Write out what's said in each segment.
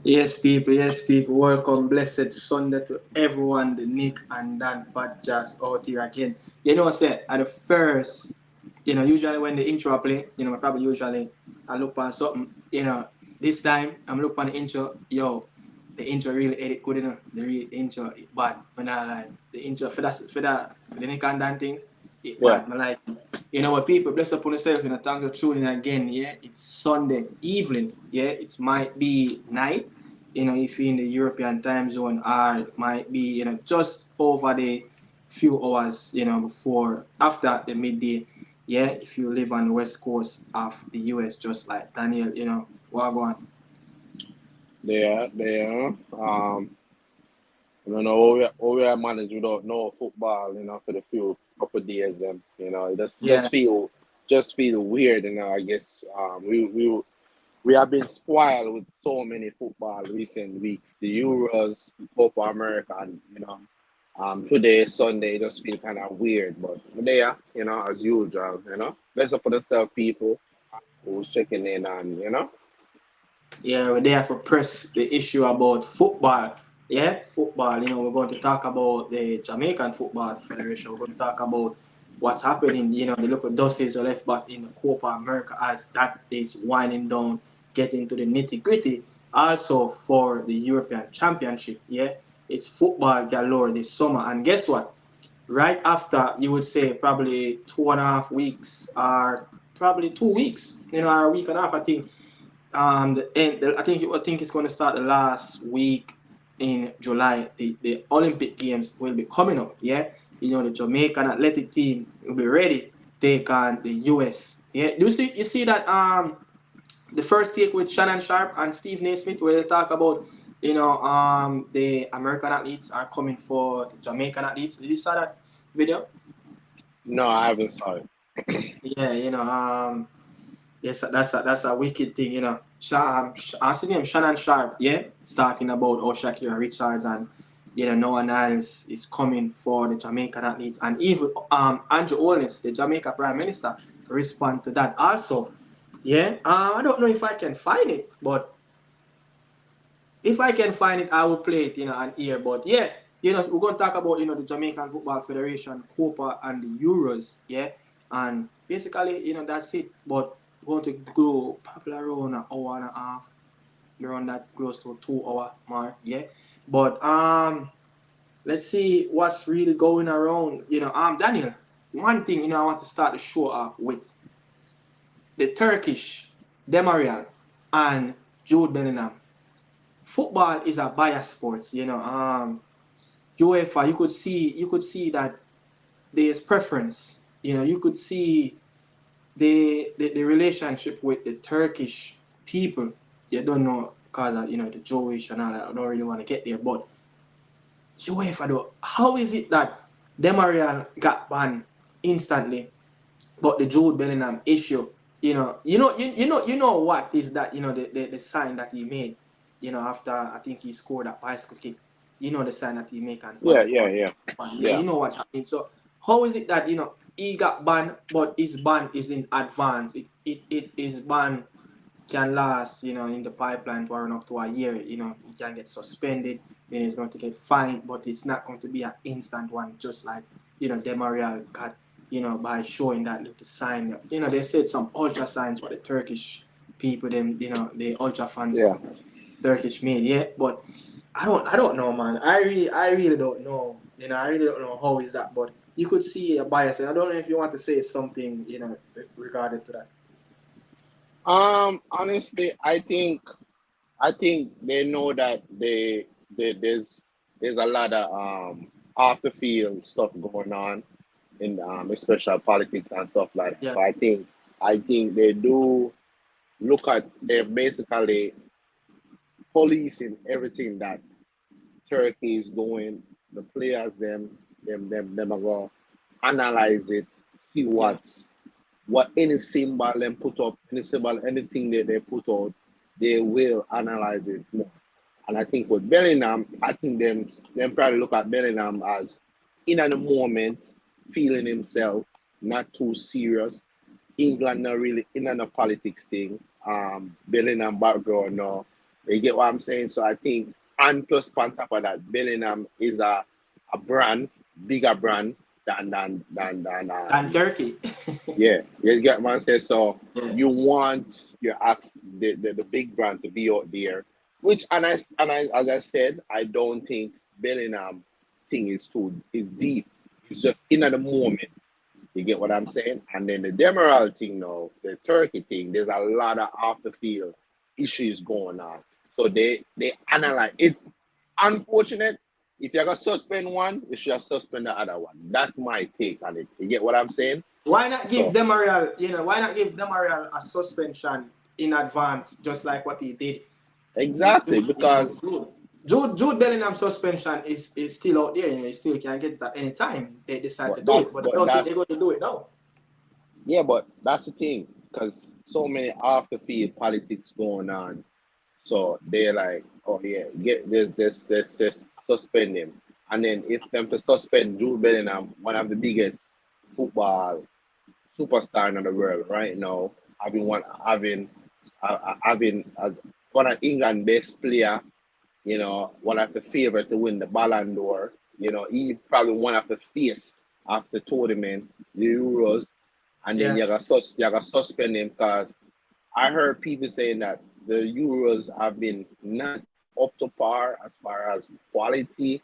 Yes, people. Welcome, blessed Sunday to everyone. The Nick and Dan podcast out here again. You know, say at the first, usually when the intro play, I probably usually I look on something. This time I'm looking on the intro. Yo, the intro really edit good enough. The real intro, it bad. When I like the intro for the Nick and Dan thing, it Yeah, bad. I like. You know what, people, bless upon yourself. Thank you for tuning in again. Yeah, it's Sunday evening. Yeah, it might be night. If you're in the European time zone, or it might be, just over the few hours, before, after the midday. Yeah, if you live on the west coast of the US, just like Daniel, what go on. they are. I don't know how we are managed without no football, for the few couple of days. Them, it Yeah, just feel weird. I guess we have been spoiled with so many football recent weeks. The Euros, the Copa America, and today Sunday just feel kind of weird. But there, as usual, let's up for the self people who's checking in and yeah, we're there for press the issue about football. Yeah, football. We're going to talk about the Jamaican Football Federation. We're going to talk about what's happening. The local dusters are left back in the Copa America as that is winding down, getting to the nitty gritty. Also for the European Championship. Yeah, it's football galore this summer. And guess what? Right after, you would say probably 2.5 weeks or probably 2 weeks, or a week and a half, I think. I think it's going to start the last week in July. The Olympic Games will be coming up. Yeah, the Jamaican athletic team will be ready to take on the US. Yeah, you see that the first take with Shannon Sharp and Steve Naismith, where they talk about the American athletes are coming for the Jamaican athletes. Did you saw that video? no, I haven't saw it. Yeah, yes, that's a wicked thing, I see him Shannon Sharp, yeah, it's talking about how Shakira Richards and Noah Niles is coming for the Jamaican athletes, and even Andrew Holness, the Jamaica Prime Minister, respond to that also. Yeah, I don't know if I can find it, but if I can find it, I will play it, on here. But yeah, we're gonna talk about the Jamaican Football Federation, Copa, and the Euros. Yeah, and basically, that's it. But we're going to go probably around an hour and a half, around that close to 2 hour mark. Yeah, but let's see what's really going around. Daniel, one thing I want to start the show off with the Turkish Demarai and Jude Bellingham. Football is a biased sport. UEFA, you could see that there's preference. You could see the relationship with the Turkish people. You don't know because of the Jewish and all that. I don't really want to get there, but UEFA though, how is it that Demarai got banned instantly, but the Jude Bellingham issue, you know what is that? The sign that he made, after I think he scored that bicycle kick. The sign that he make and Yeah, point yeah, towards. yeah, Yeah, yeah. you know what's happening. So how is it that he got banned, but his ban is in advance? It is ban can last, in the pipeline for up to a year. He can get suspended, then he's going to get fined, but it's not going to be an instant one, just like, Demarai got, by showing that little sign. They said some ultra signs for the Turkish people, them, the ultra fans, Yeah. Turkish made, yeah. But I don't know, man. I really don't know. I really don't know how is that, but you could see a bias, and I don't know if you want to say something, regarding to that. Honestly, I think they know that there's a lot of off the field stuff going on in especially politics and stuff like that. Yeah, So I think they do look at they're basically policing everything that Turkey is doing, the players them are gonna analyze it, see yeah, what any symbol them put up, any symbol, anything that they put out, they will analyze it more. And I think with Bellingham, I think them probably look at Bellingham as in the moment, feeling himself, not too serious. England not really in the politics thing. Bellingham background now. You get what I'm saying? So I think, and plus on top of that, Bellingham is a brand, bigger brand than And Turkey. yeah, you get what I'm saying. So Yeah. you want your the big brand to be out there, which as I said, I don't think Bellingham thing is deep. It's just in at the moment. You get what I'm saying? And then the Demiral thing now, the Turkey thing, there's a lot of off the field issues going on. So they analyze. It's unfortunate. If you're gonna suspend one, you should suspend the other one. That's my take on it. You get what I'm saying? Why not give So Demarai, why not give Demarai a suspension in advance, just like what he did with exactly, because Jude Bellingham suspension is still out there, he still can get it at any time they decide to do it. But I don't think they're going to do it now. yeah, but that's the thing, because so many off the field politics going on. So they're like, oh yeah, get this suspend him. And then if them to suspend Jude Bellingham, one of the biggest football superstar in the world right now, having as one of England best player, one of the favorite to win the Ballon d'Or. He probably one of the face of the tournament, the Euros, and then Yeah. you gotta suspend him because I heard people saying that the Euros have been not up to par as far as quality.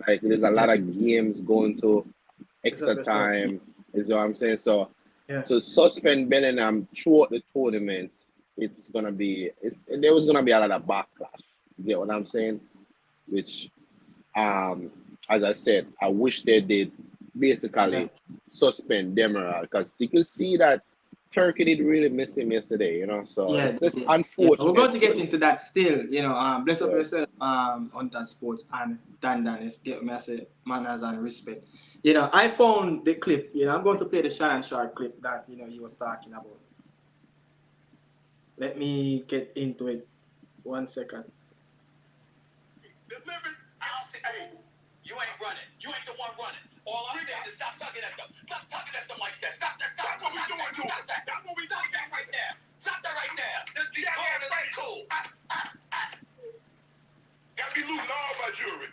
Like there's a lot of games going to extra time, is what I'm saying. So Yeah. to suspend Bellingham throughout the tournament, there was gonna be a lot of backlash. You get what I'm saying? Which as I said, I wish they did basically suspend Demiral because you could see that Turkey did really miss him yesterday, So Yeah, it's just yeah. unfortunate. We're going to get into that still, bless up Yeah. yourself, on that sports and Dan is get me as a manners and respect. I found the clip, I'm going to play the Shannon Sharp clip that, he was talking about. Let me get into it. 1 second. You ain't running. You ain't the one running. All I'm saying is stop tugging at them. Stop tugging at them like that. Stop that. Stop. That's what we doing. Stop that. That's what we doing. Stop that right now. Stop that right now. This be cool. Gotta be losing all my jewelry.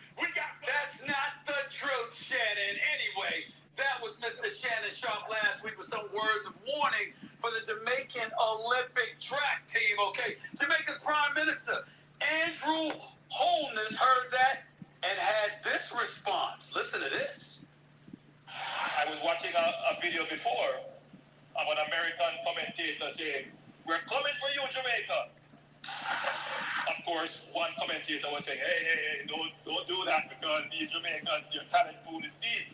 That's not the truth, Shannon. Anyway, that was Mr. Shannon Sharp last week with some words of warning for the Jamaican Olympic track team. Okay, Jamaica's Prime Minister Andrew Holness heard that and had this response. Listen to this. I was watching a video before of an American commentator saying, "We're coming for you, Jamaica." Of course, one commentator was saying, hey, don't do that because these Jamaicans, your talent pool is deep.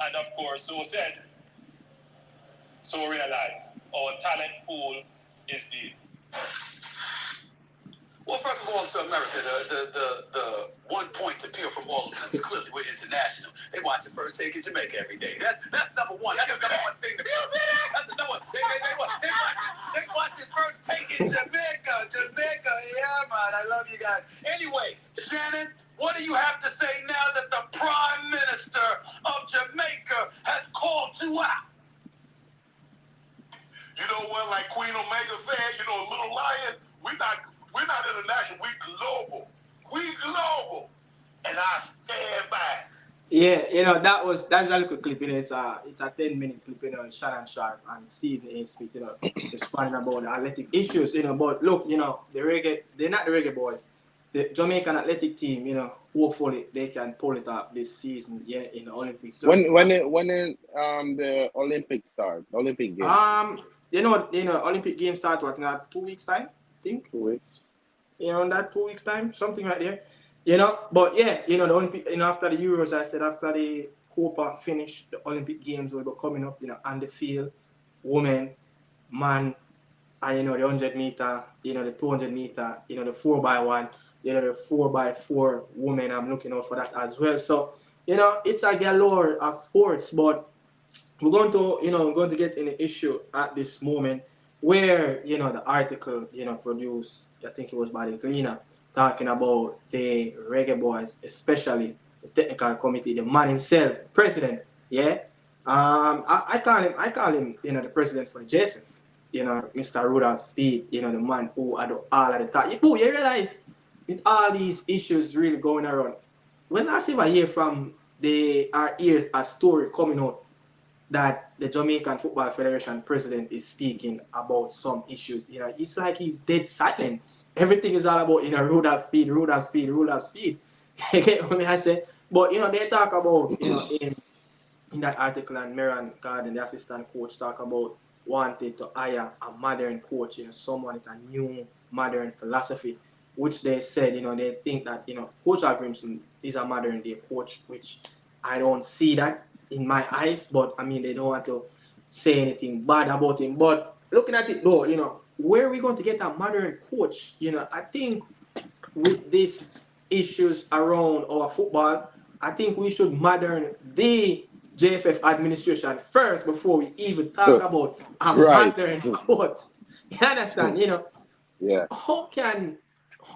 And of course, so said, so realized, our talent pool is deep. Well, first of all, to America, the 1 point to appeal from all of this is clearly we're international. They watch the first take in Jamaica every day. That's number one. That's the number one thing. That's the number one. They watch it first take in Jamaica. Jamaica, yeah, man. I love you guys. Anyway, Shannon, what do you have to say now that the Prime Minister of Jamaica has called you out? You know what, like Queen Omega said, Little Lion, we're not international, we global. We global. And I stand by. Yeah, that's a little clip, It's a 10-minute clip, Shannon Sharp and Stephen A. Smith, responding about the athletic issues, But look, they're not the Reggae Boyz. The Jamaican athletic team, hopefully they can pull it up this season, in the Olympics. When the Olympics start, Olympic Games. Olympic Games start in 2 weeks time, I think. 2 weeks. In that 2 weeks time, something right there. But the Olympic, after the Euros, I said after the Copa finish, the Olympic Games will be coming up, on the field, women, man, and the 100 meter, the 200 meter, the 4x1, the 4x4 women. I'm looking out for that as well. So, it's a galore of sports, but we're going to get in an issue at this moment where the article produced, I think it was by the Gleaner, talking about the Reggae Boyz, especially the technical committee, the man himself, president. I call him the president for the JFF. Mr. Rudolph Speid, the man who had all of the time. You realize with all these issues really going around, when last time I hear from hear a story coming out that the Jamaican Football Federation president is speaking about some issues, it's like he's dead silent. Everything is all about, Rudolph Speid, Rudolph Speid, Rudolph Speid. You get what I say? But, they talk about, in that article, and Meran Garden, the assistant coach, talk about wanted to hire a modern coach, someone with a new modern philosophy, which they said, they think that, Coach Grimson is a modern day coach, which I don't see that in my eyes, but I mean, they don't want to say anything bad about him. But looking at it though, where are we going to get a modern coach? I think with these issues around our football, I think we should modern the JFF administration first before we even talk about a modern coach. You understand? Yeah. How can I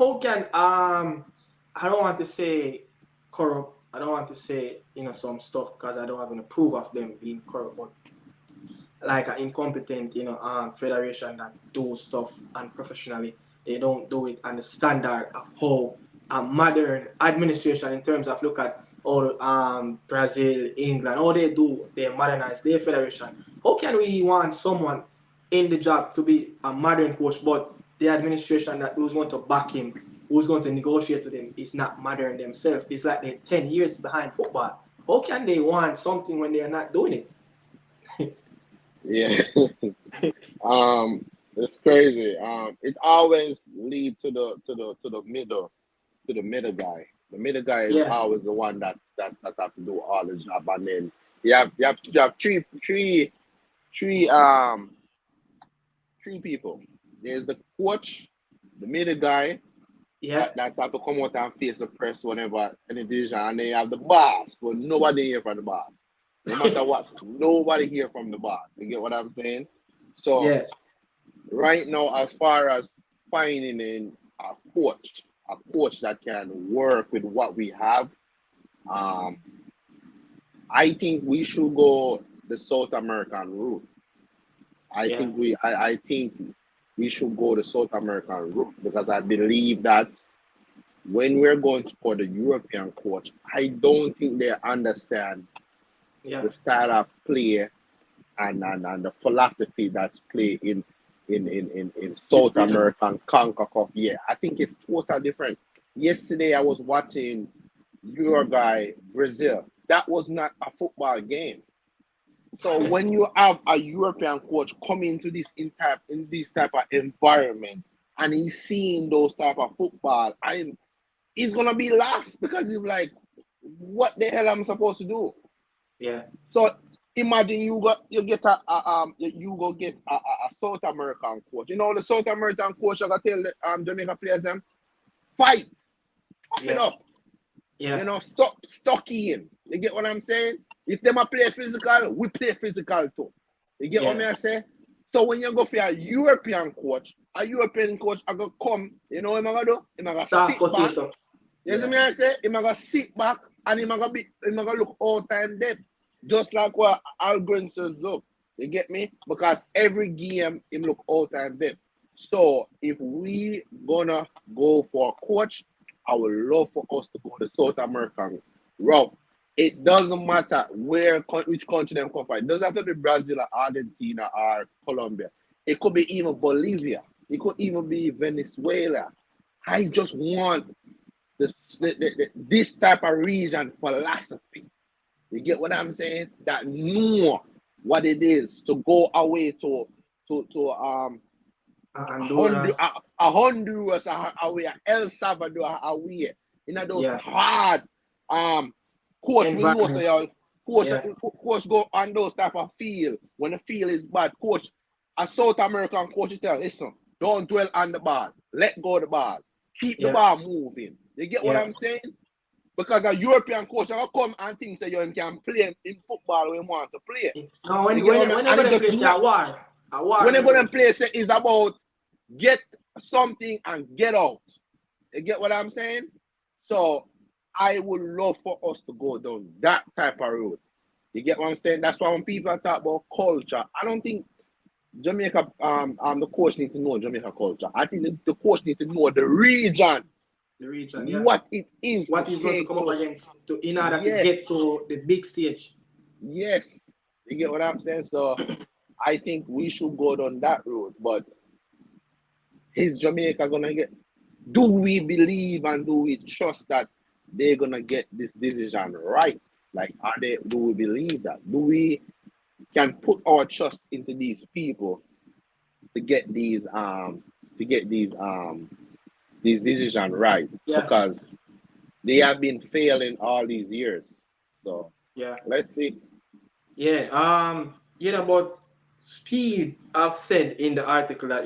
don't want to say corrupt. I don't want to say some stuff because I don't have any proof of them being corrupt, but like an incompetent federation that do stuff unprofessionally. They don't do it on the standard of how a modern administration, in terms of look at all Brazil, England, all they do, they modernize their federation. How can we want someone in the job to be a modern coach, but the administration that who's going to back him, who's going to negotiate with him, is not modern themselves? It's like they're 10 years behind football. How can they want something when they're not doing it? Yeah. It's crazy. It always lead to the middle guy. The middle guy is always the one that have to do all the job, and then you have three people. There's the coach, the middle guy, that have to come out and face the press whenever any decision, and then you have the boss, but nobody here from the boss. No matter what, nobody hear from the boss. You get what I'm saying? So right now, as far as finding a coach that can work with what we have, I think we should go the South American route. I think we should go the South American route, because I believe that when we're going for the European coach, I don't think they understand the style of play and the philosophy that's played in South American CONCACAF. Yeah, I think it's totally different. Yesterday I was watching Uruguay, Brazil. That was not a football game. So when you have a European coach come into this type of environment, and he's seeing those type of football, he's gonna be lost, because he's like, what the hell am I supposed to do? Yeah. So imagine you get a South American coach. The South American coach are gonna tell the Jamaica players them, fight, up it up. Yeah. Stop in. You get what I'm saying? If them a play physical, we play physical too. You get what I say? So when you go for a European coach are gonna come, what I'm gonna do? He's gonna sit back. You see me I say? He's gonna sit back, and he's gonna look all time dead. Just like what Algren says look. You get me? Because every game him look all time dead. So if we gonna go for a coach, I would love for us to go the South American route. It doesn't matter which country them come from. It doesn't have to be Brazil or Argentina or Colombia. It could be even Bolivia. It could even be Venezuela. I just want this type of region philosophy. You get what I'm saying? That know what it is to go away to Honduras, away El Salvador, away. Those hard coach, we know, so your coach go on those type of field. When the field is bad, coach, a South American coach, you tell, listen, don't dwell on the ball. Let go of the ball. Keep the ball moving. You get what I'm saying? Because a European coach will come and think that you can play in football when you want to play. No, when you're going to play a war. When you're going to play, it's about get something and get out. You get what I'm saying? So I would love for us to go down that type of road. You get what I'm saying? That's why when people talk about culture, I don't think Jamaica, the coach need to know Jamaica culture. I think the coach need to know the region, The region, yeah. what it is to What he's going to take come up to. against in order to Yes, get to the big stage. yes. You get what I'm saying? So I think we should go down that route. But is Jamaica gonna get? Do we believe and do we trust that they're gonna get this decision right? Like, are they? Do we believe that? Do we can put our trust into these people to get these decisions right? Yeah, Because they have been failing all these years. So yeah, let's see. yeah. But Speed, I've said in the article that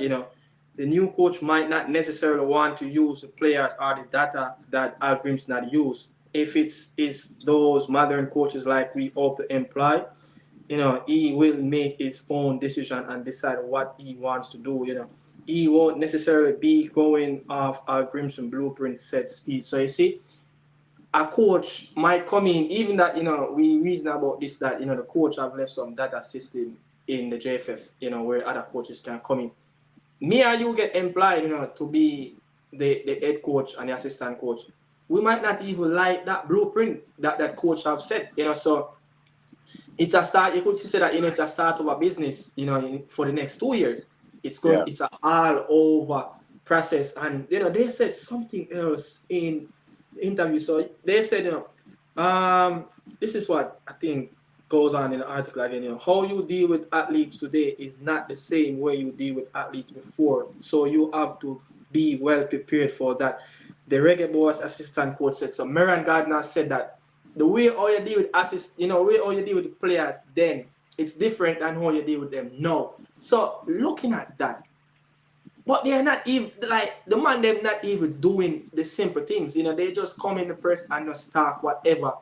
the new coach might not necessarily want to use the players or the data that Al Grim's not use. If it's those modern coaches like we hope to employ, he will make his own decision and decide what he wants to do. He won't necessarily be going off Al Grimson blueprint set speed. So you see, a coach might come in, even that we reason about this that the coach have left some data system in the JFFs, where other coaches can come in. Me and you get employed, to be the head coach and the assistant coach. We might not even like that blueprint that coach have set, so it's a start. You could say that it's a start of a business. For the next 2 years, Yeah. it's an all over process. And they said something else in the interview. So they said, this is what I think goes on in the article again. How you deal with athletes today is not the same way you deal with athletes before. So you have to be well prepared for that. The Reggae Boyz assistant coach said so. Marian Gardner said that the way how you deal with way how you deal with the players then it's different than how you deal with them now. So looking at that, but they are not even like the man them not even doing the simple things. They just come in the press and just talk whatever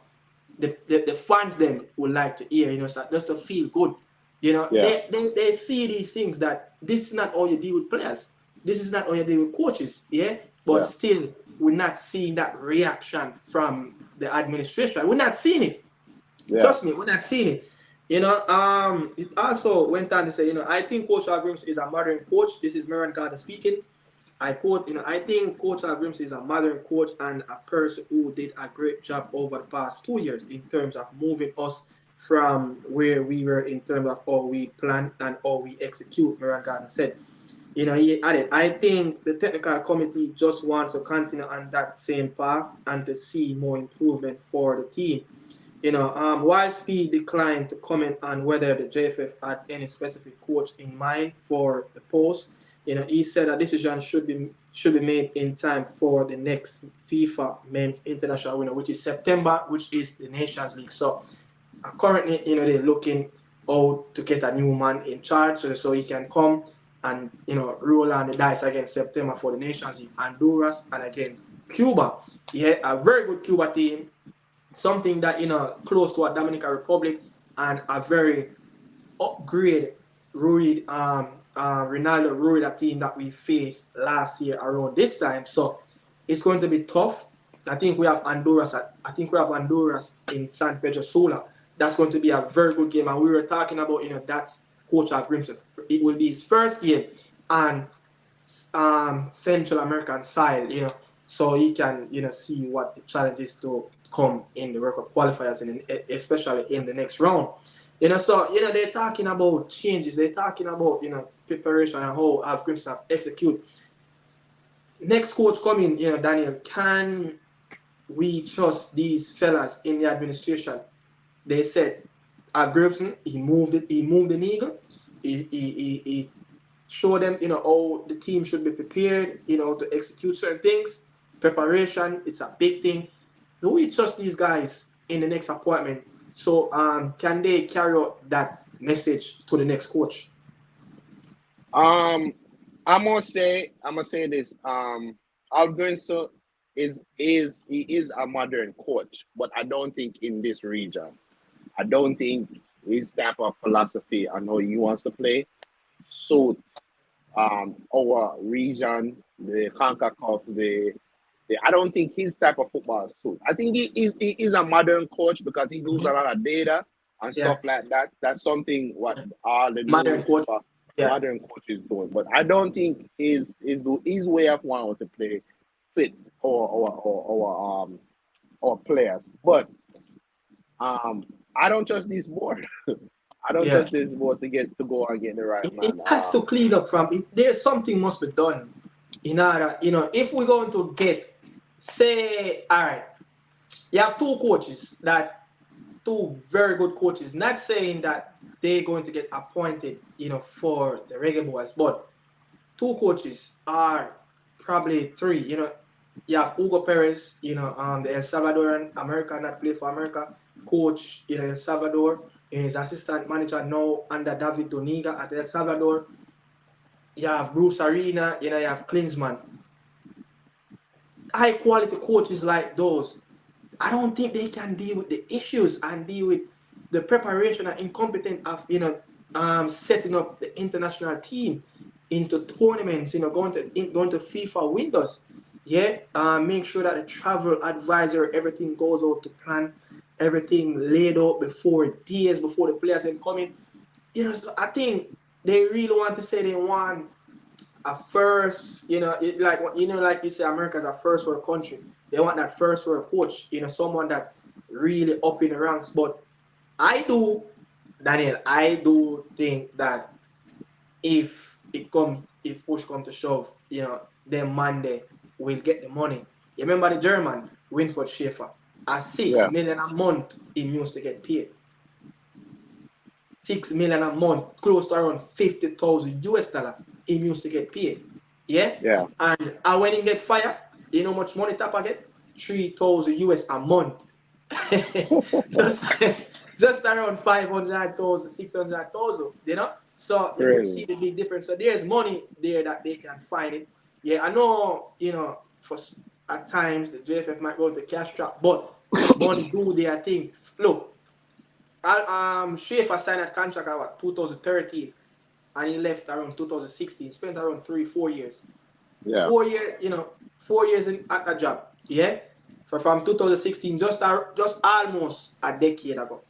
the fans them would like to hear, so just to feel good. Yeah. They see these things that this is not how you deal with players. This is not how you deal with coaches, yeah? But Yeah. still, we're not seeing that reaction from the administration. We're not seeing it. Yeah. Trust me, we're not seeing it. It also went on to say, I think Coach Algrims is a modern coach. This is Marian Carter speaking. I quote, I think Coach Algrims is a modern coach and a person who did a great job over the past 2 years in terms of moving us from where we were in terms of how we plan and how we execute, Marian Carter said. He added, I think the technical committee just wants to continue on that same path and to see more improvement for the team. While Speed declined to comment on whether the JFF had any specific coach in mind for the post, he said a decision should be made in time for the next FIFA Men's International winner, which is September, which is the Nations League. So currently, they're looking out to get a new man in charge so he can come and roll on the dice against September for the Nations League, Honduras and against Cuba. Yeah, a very good Cuba team. Something that close to a Dominican Republic and a very upgrade Ronaldo Rueda team that we faced last year around this time. So it's going to be tough. I think we have Honduras. In San Pedro Sula. That's going to be a very good game. And we were talking about that's Coach of Grimson. It will be his first game on Central American side. So he can see what the challenge is to come in the record qualifiers and especially in the next round. So they're talking about changes. They're talking about preparation and how Alf Grimson execute. Next coach coming, Daniel. Can we trust these fellas in the administration? They said Alf Grimson, he moved the needle. He showed them how the team should be prepared, to execute certain things. Preparation, it's a big thing. Do we trust these guys in the next appointment? So can they carry out that message to the next coach? I'm gonna say this. Algonso is a modern coach, but I don't think in this region. I don't think his type of philosophy and how he wants to play suit our region, the CONCACAF, I don't think his type of football suit. I think he is a modern coach because he knows a lot of data and stuff like that. That's something what all the modern new coach. Yeah. modern coaches doing. But I don't think his way of wanting to play fit our players. But I don't trust this board. I don't Yeah. trust this board to go and get the right It man. has to clean up from it. There's something must be done in order, if we're going to get, say, all right, you have two very good coaches, not saying that they're going to get appointed, for the Reggae Boyz, but two coaches are probably three, you have Hugo Perez, the El Salvadoran American that played for America, coach in El Salvador, and his assistant manager now under David Doniga at El Salvador. You have Bruce Arena, you have Klinsmann. High quality coaches like those, I don't think they can deal with the issues and deal with the preparation and incompetence of setting up the international team into tournaments, going to FIFA windows. Yeah, make sure that the travel advisor, everything goes out to plan, everything laid out days before the players are coming. So I think they really want to say they want a first, like you say, America's a first world country. They want that first world coach, someone that really up in the ranks. But Daniel, I do think that if push comes to shove, then Monday will get the money. You remember the German, Winford Schaefer, at 6 million a month he used to get paid. 6 million a month, close to around 50,000 US dollar, he used to get paid. Yeah? Yeah. And when he get fired, you know how much money Tapa get? 3,000 US a month. just around 500,000, 600,000, So you could see the big difference. So there's money there that they can find it. Yeah, I know, for at times the JFF might go into cash trap, but money do their thing. Look, Schaefer signed that contract at 2013 and he left around 2016. Spent around 3-4 years. Yeah. 4 years, 4 years at a job. Yeah. From 2016, just almost a decade ago.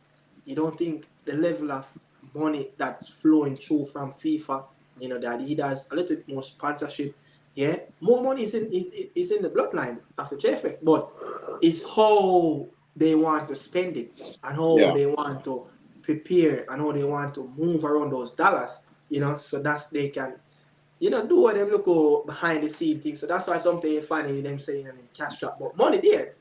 You don't think the level of money that's flowing through from FIFA, that he does a little bit more sponsorship. Yeah. More money is in the bloodline of the JFF, but it's how they want to spend it and how they want to prepare and how they want to move around those dollars, so that's they can, do what them look behind the scene things. So that's why something funny them saying in cash trap, but money there,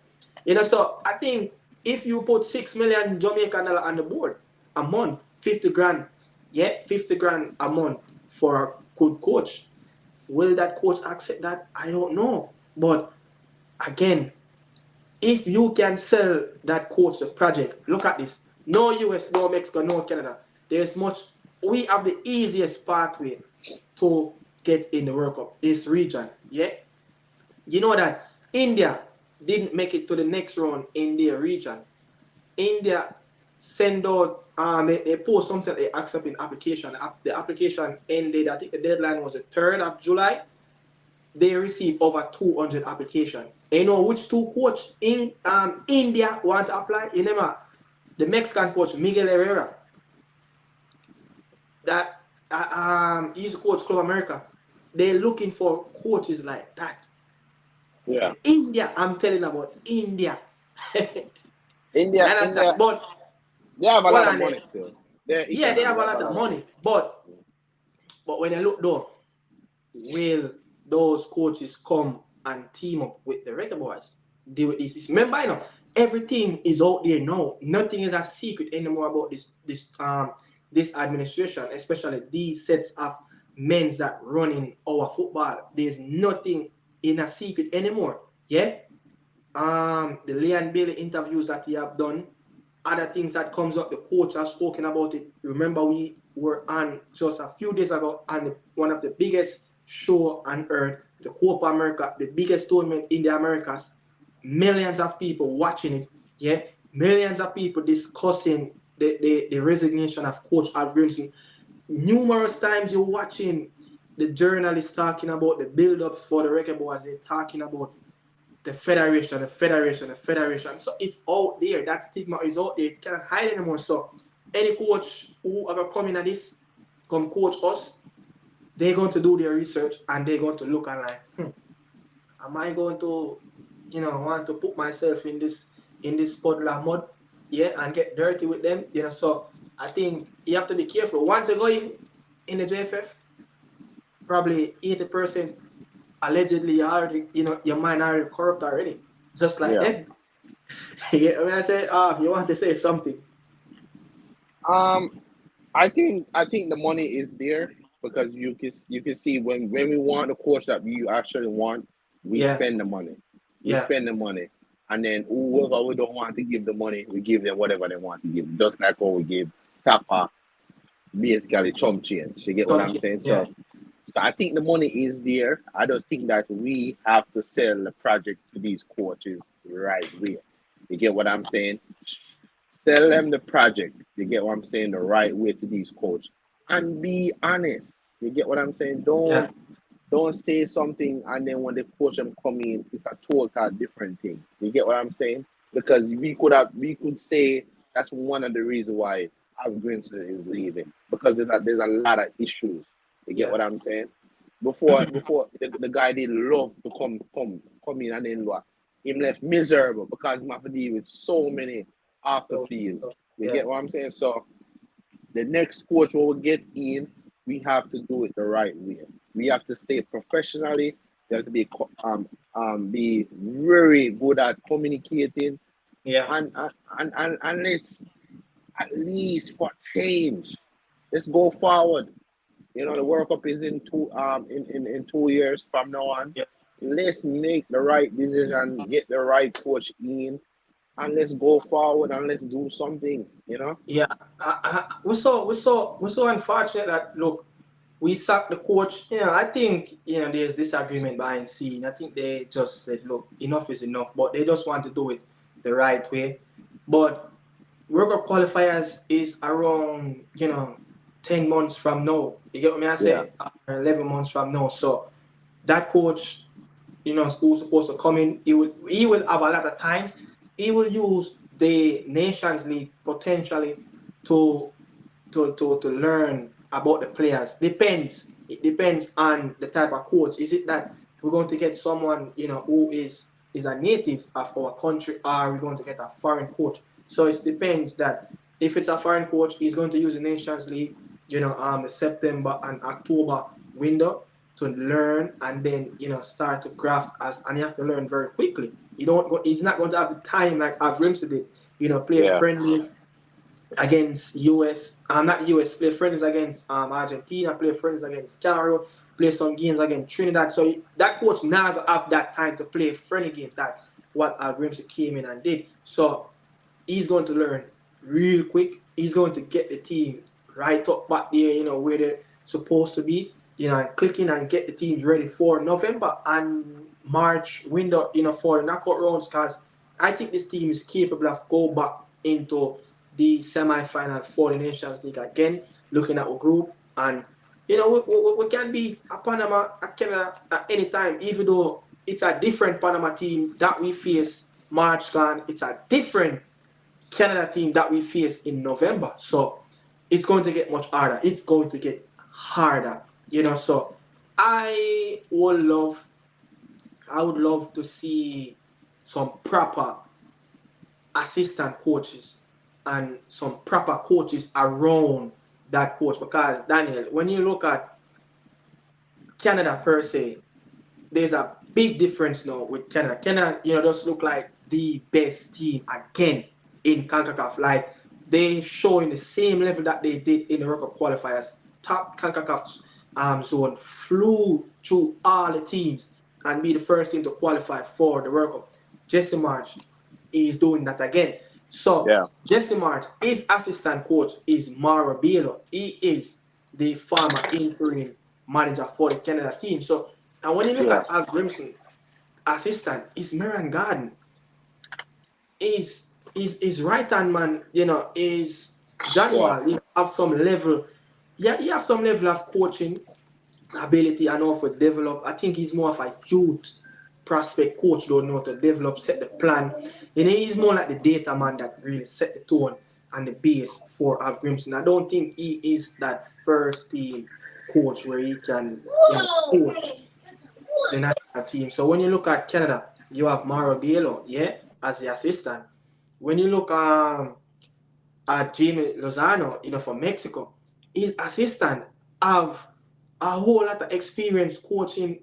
so I think if you put 6 million Jamaican dollar on the board a month, 50 grand, 50 grand a month for a good coach, will that coach accept that? I don't know, but again, if you can sell that coach the project, look at this. No US, no Mexico, no Canada. We have the easiest pathway to get in the World Cup, this region. Yeah? You know that India didn't make it to the next round in their region. India send out, they post something, they accept an application. The application ended, I think the deadline was the 3rd of July. They received over 200 applications. And you know which two coach in India want to apply? You know, the Mexican coach Miguel Herrera. That he's a coach Club America. They're looking for coaches like that. Yeah. India, I'm telling you about India. India, but they have a lot of money still. They have a lot of money. But when you look though, will those coaches come and team up with the Reggae Boyz? Deal with this. Remember, everything is out there now. Nothing is a secret anymore about this administration, especially these sets of men that running our football. There's nothing in a secret anymore. Yeah. The Leon Bailey interviews that he have done, other things that comes up, the coach has spoken about it. Remember, we were on just a few days ago on one of the biggest show on earth, the Copa America, the biggest tournament in the Americas. Millions of people watching it. Yeah, millions of people discussing the resignation of Coach Alf Grimson. Numerous times you're watching the journalists talking about the buildups for the Reggae Boyz. They're talking about the federation. So it's out there. That stigma is out there. You can't hide anymore. So any coach who ever come in at this, come coach us, they're going to do their research and they're going to look and like, am I going to, want to put myself in this puddle of mud, yeah, and get dirty with them, So I think you have to be careful. Once you go in the JFF, probably 80% allegedly already, your mind already corrupt already, just like Yeah. that. Yeah, when I say, you want to say something, Um, I think the money is there because you can see when we want the coach that we actually want, we yeah, spend the money. We yeah, spend the money. And then whoever we don't want to give the money, we give them whatever they want to give. Just like how we give Kappa basically chump change. You get what I'm something, saying? yeah, So I think the money is there. I just think that we have to sell the project to these coaches right way. You get what I'm saying? Sell them the project. You get what I'm saying? The right way to these coaches. And be honest. You get what I'm saying? yeah, Don't say something and then when the coach them come in, it's a total different thing. You get what I'm saying? Because we could say that's one of the reasons why Al Grinson is leaving. Because there's a lot of issues. You get yeah, what I'm saying? Before the guy did love to come in and then what? Him left miserable because he have to deal with so many off the so, field. so You yeah, get what I'm saying? So the next coach will get in, we have to do it the right way. We have to stay professionally. We have to be very good at communicating yeah, and let's at least for change. Let's go forward. The World Cup is in 2 years from now on. yeah. Let's make the right decision, get the right coach in, and let's go forward and let's do something. Yeah, we're so unfortunate that look, we sacked the coach. I think there's disagreement behind scene. I think they just said, look, enough is enough, but they just want to do it the right way. But World Cup qualifiers is around 10 months from now. You get what I Yeah, say? 11 months from now. So that coach, who's supposed to come in, he will have a lot of times. He will use the Nations League potentially to to learn about the players. It depends on the type of coach. Is it that we're going to get someone who is a native of our country, or are we going to get a foreign coach? So it depends that if it's a foreign coach, he's going to use the Nations League, the September and October window to learn and then start to grasp and you have to learn very quickly. You don't go, he's not going to have the time like Avrimsa did, play yeah, friendlies against US, not US, play friendlies against Argentina, play friendlies against Cameroon, play some games against Trinidad. So that coach now gonna have that time to play friendly games. That what Grimsey came in and did. So he's going to learn real quick. He's going to get the team right up back there, where they're supposed to be, and clicking and get the teams ready for November and March window, for the knockout rounds. Because I think this team is capable of go back into the semi-final for the Nations League again, looking at our group. And, we can be a Panama, a Canada at any time, even though it's a different Panama team that we face March gone. It's a different Canada team that we face in November. So it's going to get much harder. It's going to get harder. So I would love to see some proper assistant coaches and some proper coaches around that coach. Because Daniel, when you look at Canada per se, there's a big difference now with Canada. Canada, just look like the best team again in CONCACAF. Like they showing the same level that they did in the World Cup qualifiers. Top CONCACAF zone, flew through all the teams and be the first team to qualify for the World Cup. Jesse March is doing that again. So yeah, Jesse March, his assistant coach is Mauro Bielo. He is the former interim manager for the Canada team. So and when you look yeah, at Al Grimson, assistant, is Marian Garden. Is right hand man, is John yeah, Wall, have some level. Yeah, he have some level of coaching ability and also develop. I think he's more of a youth prospect coach, don't know to develop, set the plan. He's more like the data man that really set the tone and the base for Av Grimson. I don't think he is that first team coach where he can coach the national team. So when you look at Canada, you have Mauro Biello, as the assistant. When you look at Jamie Lozano, for Mexico, his assistant have a whole lot of experience coaching,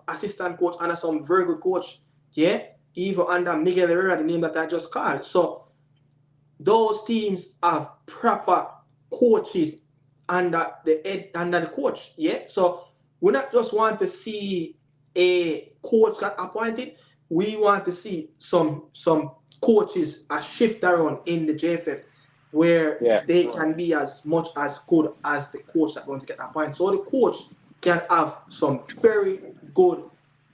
assistant coach under some very good coach, even under Miguel Herrera, the name that I just called. So those teams have proper coaches under the coach, So we not just want to see a coach got appointed. We want to see some coaches a shift around in the JFF where they can be as much as good as the coach that's going to get appointed. So the coach can have some very good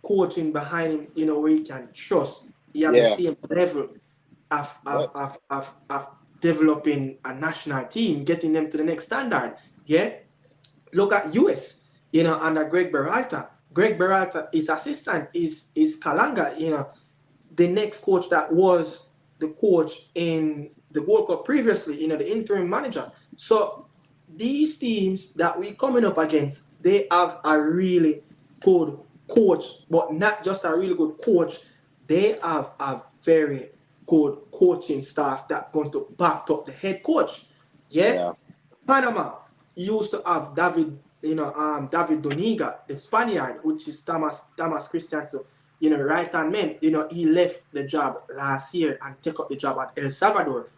coaching behind him, where he can trust. He have the same level of developing a national team, getting them to the next standard. Look at US, under Greg Berhalter. Greg Berhalter, his assistant is Kalanga, the next coach that was the coach in the World Cup previously, the interim manager. So these teams that we coming up against, they have a really good coach, but not just a really good coach. They have a very good coaching staff that's going to back up the head coach. Panama used to have David Doniga, the Spaniard, which is Thomas Christiansen, right hand man. He left the job last year and took up the job at El Salvador.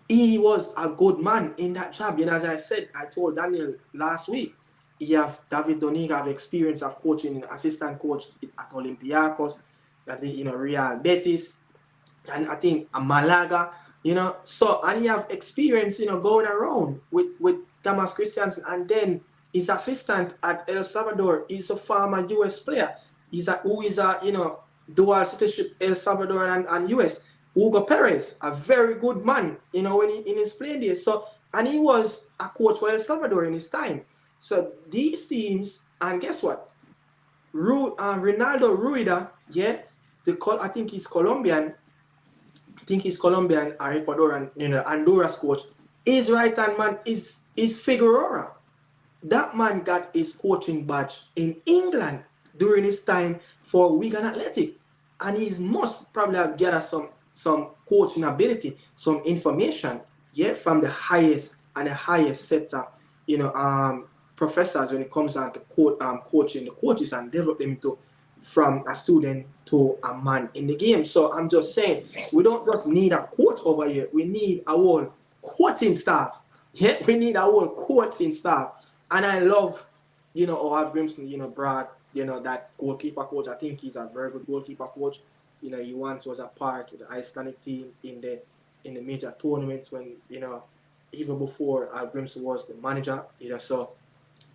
He was a good man in that job. As I said, I told Daniel last week, David Doniga have experience of coaching, assistant coach at Olympiacos, I think, Real Betis, and I think Malaga, So, and he have experience, going around with Thomas Christiansen, and then his assistant at El Salvador is a former US player. Who is a dual citizenship, El Salvador and US. Hugo Perez, a very good man, when in his playing days. So, and he was a coach for El Salvador in his time. So these teams, and guess what? Ronaldo Ruida, I think he's Colombian. Or Ecuadorian, Honduras coach. His right hand man is Figueroa. That man got his coaching badge in England during his time for Wigan Athletic, and he must probably have gathered some coaching ability, some information, from the highest sets of professors when it comes down to coaching the coaches and develop them from a student to a man in the game. So I'm just saying, we don't just need a coach over here. We need a whole coaching staff. We need a whole coaching staff. And I love, Oav Grimson, Brad, that goalkeeper coach. I think he's a very good goalkeeper coach. He once was a part of the Icelandic team in the major tournaments when, even before Al Grimson was the manager. So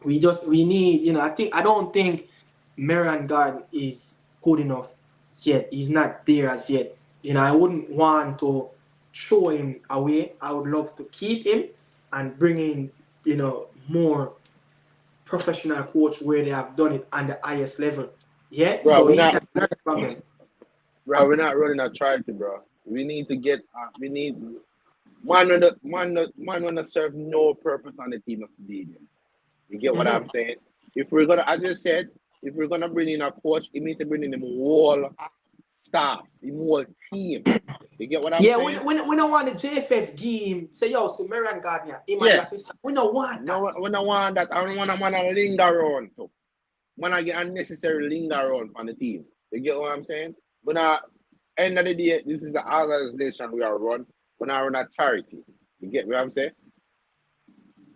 we need, I don't think Marian Garden is good enough yet. He's not there as yet. I wouldn't want to throw him away. I would love to keep him and bring in, more professional coach where they have done it on the highest level. Bro, so he can learn from them. Bro, we're not running a charity, bro. We need to get. We need man on the serve no purpose on the team of the league. You get what I'm saying? If we're gonna, as I said, if we're gonna bring in a coach, you need to bring in the whole staff, the whole team. You get what I'm saying? Yeah, we don't want the JFF game. Say, yo, see Marian Gardner, assistant. We don't want that. No, we don't want that. I don't want a man to linger around. So, man, I get unnecessary linger around on the team. You get what I'm saying? But at the end of the day, this is the organization we are run. When I run a charity. You get what I'm saying?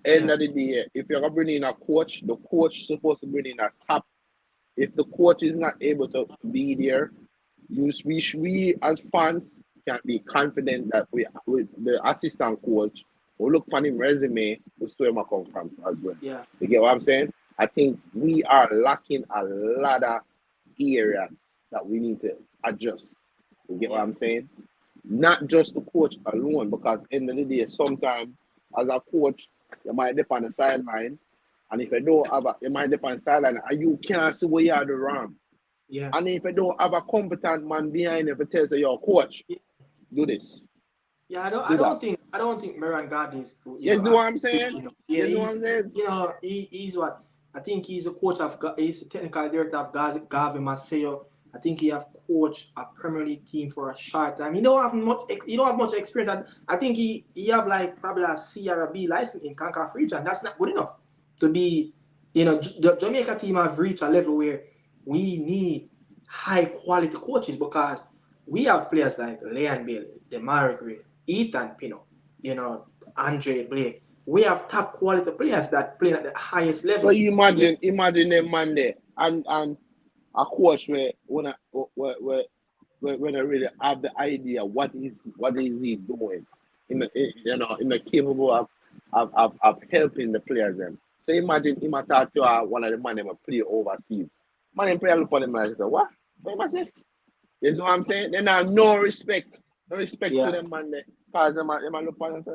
End of the day, if you're gonna bring in a coach, the coach is supposed to bring in a top. If the coach is not able to be there, we as fans can be confident that we with the assistant coach will look on his resume, we see where I come from as well. Yeah. You get what I'm saying? I think we are lacking a lot of areas that we need to adjust. You get what I'm saying? Not just the coach alone, because in the end of the day, sometimes as a coach, you might dip on the sideline, and if you don't have you might dip on the sideline, and you can't see where you are the wrong. Yeah. And if you don't have a competent man behind you to tell you, your coach, do this. Yeah, do that. I don't think Meran God is, You see what I'm saying? you know, yeah, You know what I'm saying? you know, he's what I think he's a coach of, he's a technical director of Gavin Maceo. I think he have coached a Premier League team for a short time. He don't have much experience. I think he have like probably a C or a B license in CONCACAF region. That's not good enough to be, you know, the Jamaica team have reached a level where we need high quality coaches because we have players like Leon Bailey, Demarai Gray, Ethan Pino, you know, Andre Blake. We have top quality players that play at the highest level. So you imagine them man there and a coach where when I really have the idea what is he doing in the capable of helping the players them. So imagine him talk to one of the man them play overseas. Man them play look for them and say, what? What am I saying? You know what I'm saying? They have no respect to them man there. Because them look for them and say,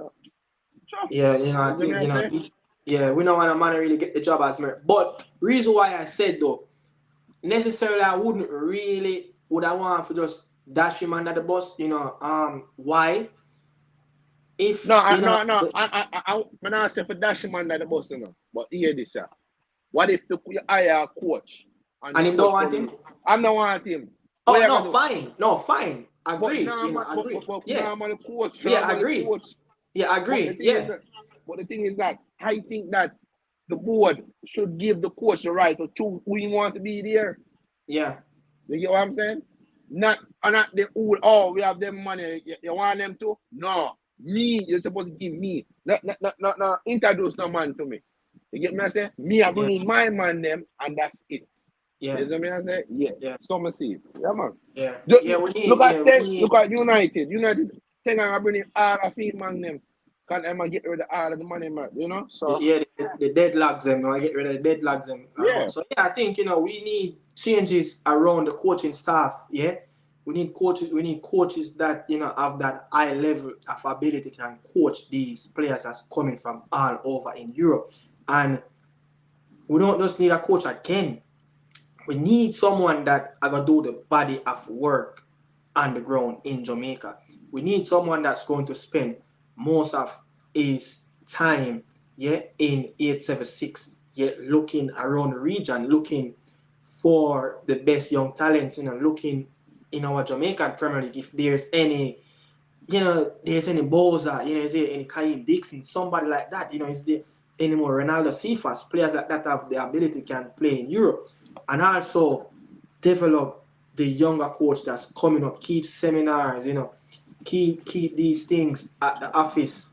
sure. Yeah, you know, I think, you know, yeah, we don't want a man to really get the job as merit. But reason why I said though, necessarily I would I want to just dash him under the bus, you know, why? If I'm not saying for dash him under the bus, you know. But hear this, sir. What if you hire a coach and him don't want him? I don't want him. Oh no, fine. No, fine. Agree. Agree. Yeah. Coach, yeah, agree. Coach. Yeah, agree. But the thing is that I think that the board should give the coach the right to choose who he want to be there. Yeah. You get what I'm saying? Not the old, oh, we have them money. You want them to? No. Me, you're supposed to give me. Not introduce no man to me. You get me? I say, me, I bring my man them, and that's it. Yeah. You know what I say? Yeah. So I see. Yeah, man. Yeah. Look at United. United, think I'm bringing all of them man them. Can Emma get rid of all of the money, man? You know? So yeah, the deadlocks them. I get rid of the deadlocks them. Yeah. So yeah, I think, you know, we need changes around the coaching staffs. Yeah. We need coaches that, you know, have that high level of ability can coach these players that's coming from all over in Europe. And we don't just need a coach again. We need someone that are gonna do the body of work on the ground in Jamaica. We need someone that's going to spend most of his time, in 876, looking around the region, looking for the best young talents, you know, looking in our Jamaican Premier League. If there's any, you know, there's any Boza, you know, is there any Kaim Dixon, somebody like that, you know, is there any more Ronaldo Cephas, players like that have the ability can play in Europe, and also develop the younger coach that's coming up, keep seminars, you know, keep these things at the office,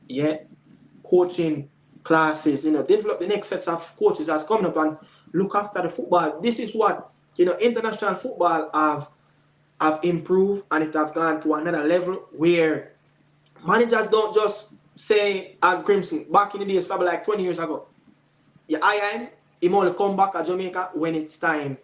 coaching classes, you know, develop the next sets of coaches that's coming up and look after the football. This is what, you know, international football have improved, and it have gone to another level where managers don't just say, Al Crimson, back in the days, probably like 20 years ago, him only come back at Jamaica when it's time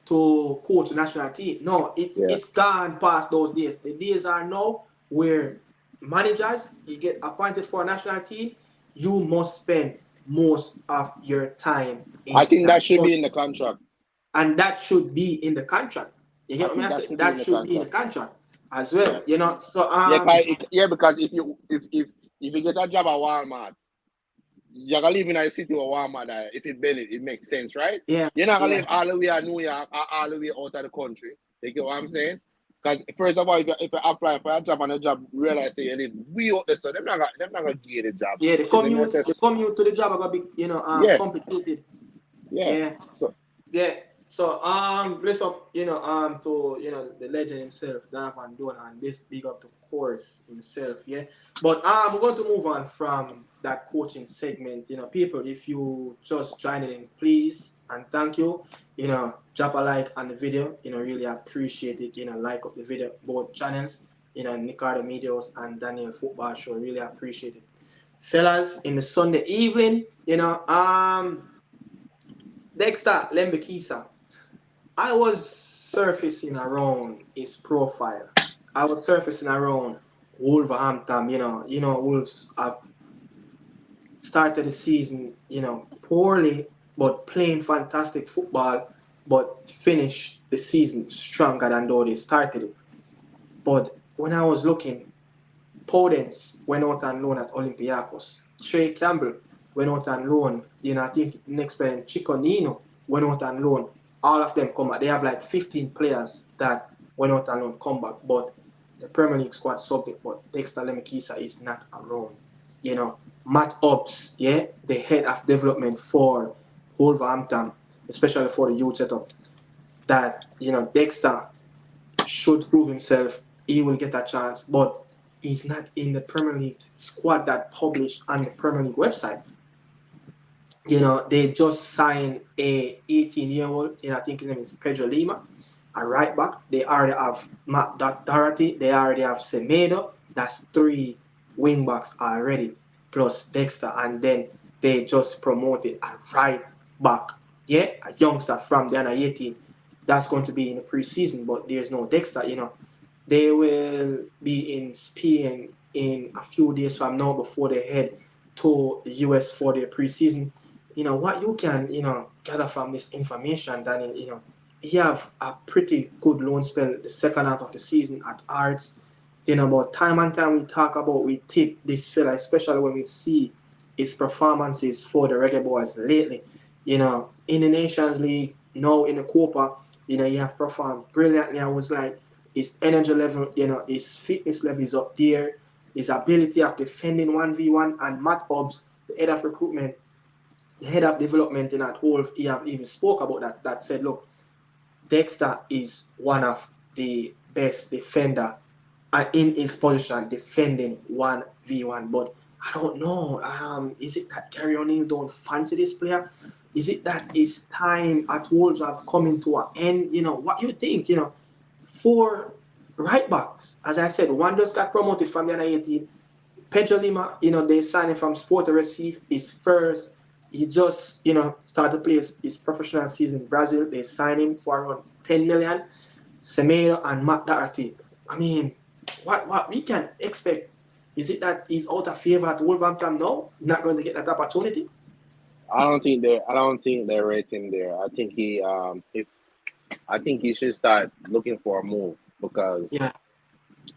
to coach the national team. No, it's gone past those days. The days are now where managers, you get appointed for a national team, you must spend most of your time in I think that should be in the contract. And that should be in the contract. You get what I mean? That should be in the contract as well. You know, so because if you get a job at Walmart, you're gonna live in a city of Walmart. If it benefit, it makes sense, right? Yeah. You're not gonna live all the way at New York or all the way out of the country. You get what I'm saying? Because first of all, if you apply for a job and a job realize that you live way out there, so they're not gonna give you the job. Yeah, the commute to the job are gonna be, you know, complicated. Yeah. So bless up, you know, to, you know, the legend himself, Donovan Dona, and this big up to course himself, But we're going to move on from that coaching segment. You know, people, if you just joining in, please and thank you. You know, drop a like on the video. You know, really appreciate it. You know, like up the video, both channels. You know, Nicardo Medios and Daniel Football Show. Really appreciate it, fellas. In the Sunday evening, you know, Dexter Lembikisa. I was surfacing around his profile. I was surfacing around Wolverhampton. You know, Wolves have started the season, you know, poorly, but playing fantastic football, but finished the season stronger than though they started it. But when I was looking, Podence went out on loan at Olympiacos. Trey Campbell went out on loan. I think next player, Chiconino, went out on loan. All of them come back. They have like 15 players that went out on loan come back. But the Premier League squad subject, but Dexter Lembikisa is not around. Matt Obbs, the head of development for Wolverhampton, especially for the youth setup, that, Dexter should prove himself. He will get a chance, but he's not in the Premier League squad that published on the Premier League website. They just signed a 18-year-old, I think his name is Pedro Lima, a right back. They already have Matt Doherty. They already have Semedo. That's 3 wing backs already, plus Dexter. And then they just promoted a right back, a youngster from the under 18. That's going to be in the preseason, but there's no Dexter. They will be in Spain in a few days from now before they head to the US for their preseason. What you can, gather from this information, Daniel, he have a pretty good loan spell the second half of the season at Arts. About time and time we tip this fella, especially when we see his performances for the Reggae Boyz lately. In the Nations League, now in the Copa, he have performed brilliantly. I was like, his energy level, his fitness level is up there. His ability of defending 1v1, and Matt Hobbs, the head of recruitment, the head of development in that whole, he have even spoke about that said, look, Dexter is one of the best defender in his position defending 1v1. But I don't know, is it that Gary O'Neill don't fancy this player? Is it that his time at Wolves have coming to an end? What you think? 4 right backs, as I said, one just got promoted from the under 18. Pedro Lima, they signed him from Sport Recife. His first, he just, started to play his professional season in Brazil. They signed him for around 10 million. Semedo and Matt Doherty. I mean, what we can expect? Is it that he's out of favor at Wolverhampton now? Not going to get that opportunity? I don't think they're right in there. I think he should start looking for a move, because Yeah.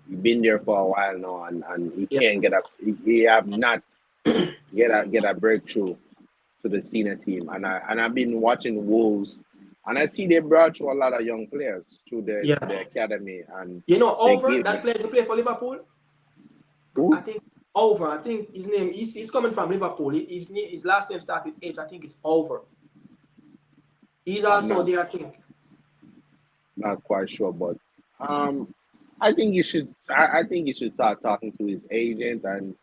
he's been there for a while now, and he can't he have not get a breakthrough to the senior team. And I've been watching Wolves, and I see they brought through a lot of young players through the academy. And Over that player to play for Liverpool. Who? I think his name. He's coming from Liverpool. His last name starts with H. I think it's Over. He's also there, I think. Not quite sure, but I think you should. I think you should start talking to his agent and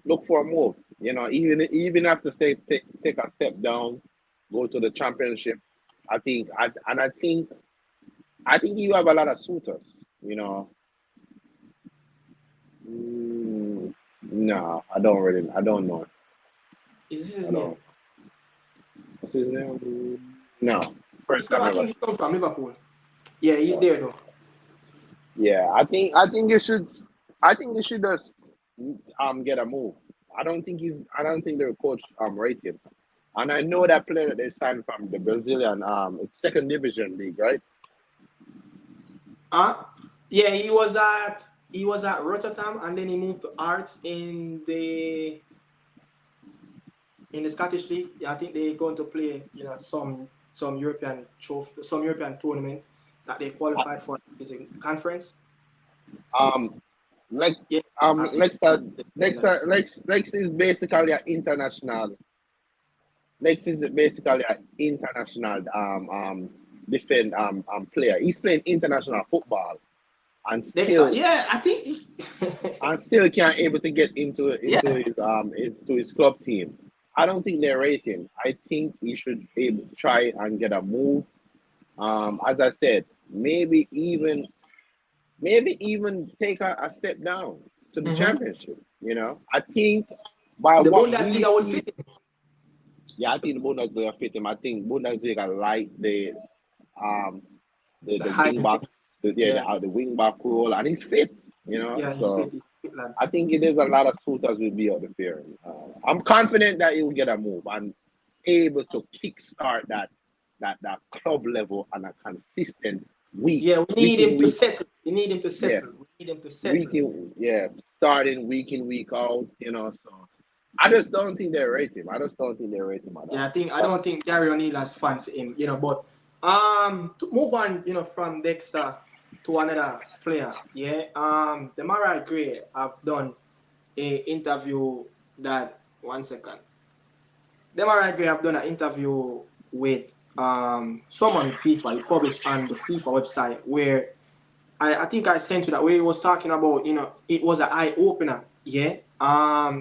look for a move. Even have to take a step down, go to the championship. I think you have a lot of suitors. No, I don't know. Is this his name? What's his name? No. I think he's come from Liverpool. Yeah, he's there though. Yeah, I think you should just get a move. I don't think the coach rate him. And I know that player that they signed from the Brazilian second division league, right? Yeah, he was at Rotterdam, and then he moved to Arts in the Scottish League. Yeah, I think they're going to play, some European tournament that they qualified for is a conference. Lex is basically an international. Lex is basically an international player. He's playing international football, and still, I think, and still can't able to get into his club team. I don't think they rate him. I think he should try and get a move. As I said, maybe even take a step down to the championship. I think by the what Bundesliga we will see, fit him. I think the Bundesliga fit him. I think Bundesliga like the wing back, the wing back role, and he's fit. Yeah, so he's fit, lad. I think there's a lot of suitors will be out there. I'm confident that he will get a move and able to kickstart that club level on a consistent week. Yeah, we need him to settle. We need him to settle. We need him to settle. starting week in, week out, you know. So I just don't think they rate him. I just don't think they rate him at Yeah, all. I don't think Gary O'Neill has fans in, but to move on, from Dexter to another player, yeah. Demarai Gray have done a interview that 1 second. Demarai Gray have done an interview with someone with FIFA. He published on the FIFA website where I think I sent you that where he was talking about, it was an eye opener. Yeah.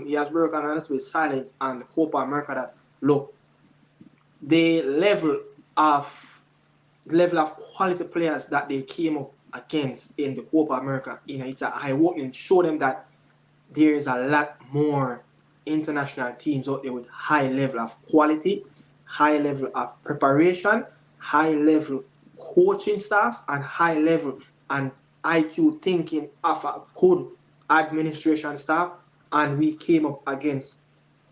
He has broken a little bit silence on the Copa America that look, the level of quality players that they came up against in the Copa America, it's an eye opening, show them that there is a lot more international teams out there with high level of quality, high level of preparation, high level coaching staffs, and high level and IQ thinking of a good administration staff. And we came up against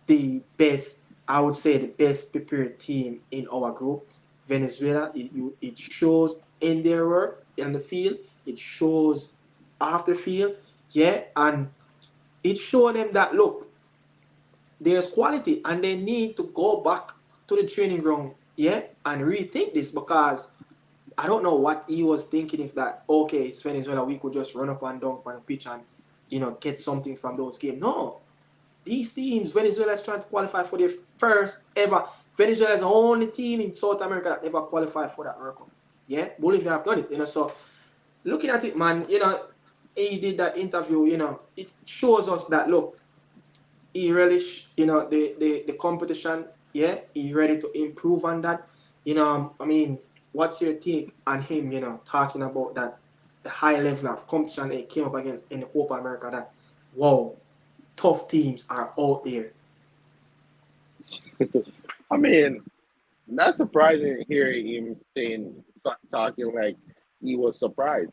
the best, I would say, the best prepared team in our group, Venezuela. It shows in their work in the field. It shows off the field. Yeah, and it showed them that look, there's quality, and they need to go back to the training ground, yeah, and rethink this, because I don't know what he was thinking, if that okay, it's Venezuela, we could just run up and down on the pitch and get something from those games. No, these teams, Venezuela is trying to qualify for their first ever. Venezuela is the only team in South America that never qualified for that World Cup. Yeah, Bolivia have done it, so looking at it, man, he did that interview, it shows us that look, he relish, the competition, yeah, he ready to improve on that. I mean, what's your take on him, talking about that the high level of competition they came up against in the Copa America, that wow, tough teams are out there. I mean, not surprising hearing him talking like he was surprised.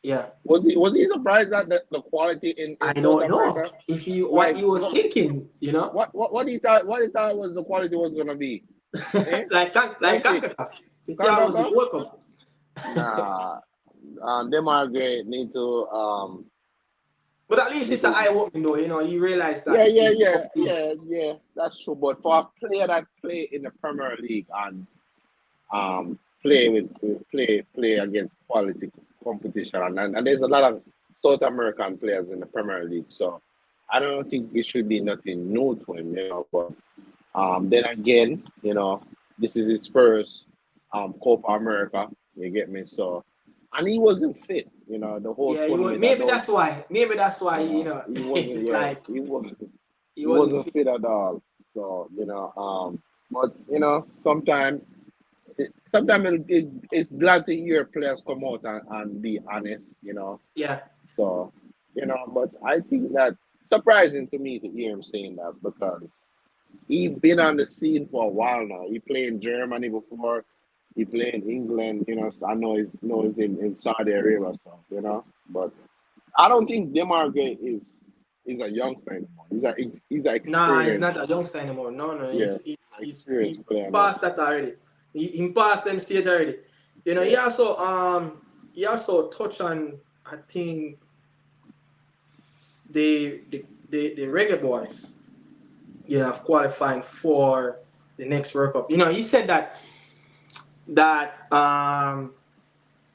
Yeah. Was he surprised at the quality in I South don't know America? if he what Like he was thinking, what he thought was the quality was gonna be. Eh? like CONCACAF. The team was the CONCACAF? World Cup. Nah. Demarai Gray need to But at least it's an eye opening though, you realize that. yeah, that's true. But for a player that play in the Premier League and play against quality competition, and there's a lot of South American players in the Premier League, so I don't think it should be nothing new to him, But then again, this is his first Copa America. You get me? So, and he wasn't fit, the whole tournament. Maybe that's why. Maybe that's why, he wasn't. it's Yeah, like he wasn't fit at all. So but sometimes it's glad to hear players come out and be honest, Yeah. So, but I think that surprising to me to hear him saying that, because he's been on the scene for a while now. He played in Germany before, he played in England, so I know he's in Saudi Arabia, so, but I don't think Demarai Gray is a youngster anymore. He's an experienced. Nah, he's not a youngster anymore. No. Yeah, He's now. past that already. He passed them stage already. He also touched on, I think, the Reggae Boyz, have qualifying for the next World Cup. He said that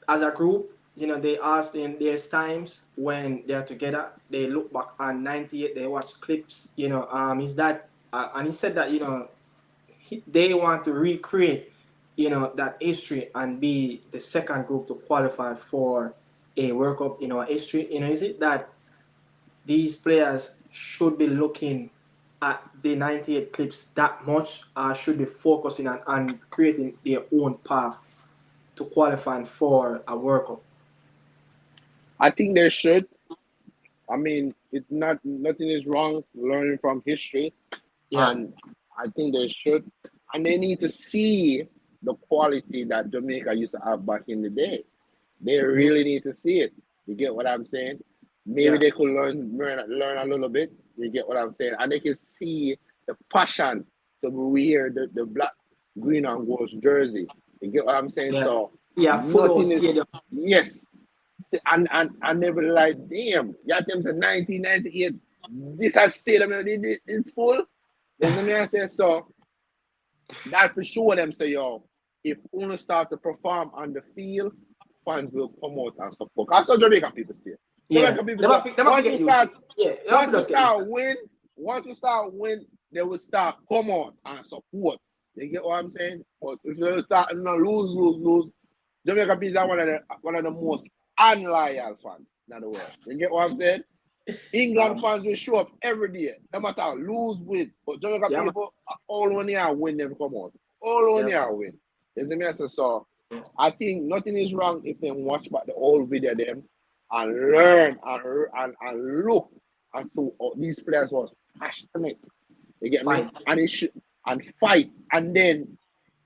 as a group, they asked him, there's times when they're together, they look back on 98, they watch clips, and he said that, they want to recreate, that history and be the second group to qualify for a World Cup in our history. Is it that these players should be looking at the 98 clips that much, should be focusing on creating their own path to qualifying for a World Cup? I think they should. I mean, nothing is wrong learning from history, and I think they should, and they need to see the quality that Jamaica used to have back in the day. They really need to see it. You get what I'm saying? Maybe they could learn a little bit. You get what I'm saying? And they can see the passion to wear the black, green, and gold jersey. You get what I'm saying? Yeah. So full stadium. Yes. and they were like, damn, you have them say 1998, this has stadium, it's full. You know what I mean? I say, so that for sure them say, yo, if Uno start to perform on the field, fans will come out and support. Because some Jamaican people stay. Jamaican people stay. Once we start win, they will start come out and support. You get what I'm saying? But if you start lose, Jamaican people are one of the most unloyal fans in the world. You get what I'm saying? England fans will show up every day, no matter lose, win. But Jamaican people are all on here win them come out. All on here win. You see me? So I think nothing is wrong if they watch back the old video them and learn and look and see these players was passionate. You get me? And it should fight, and then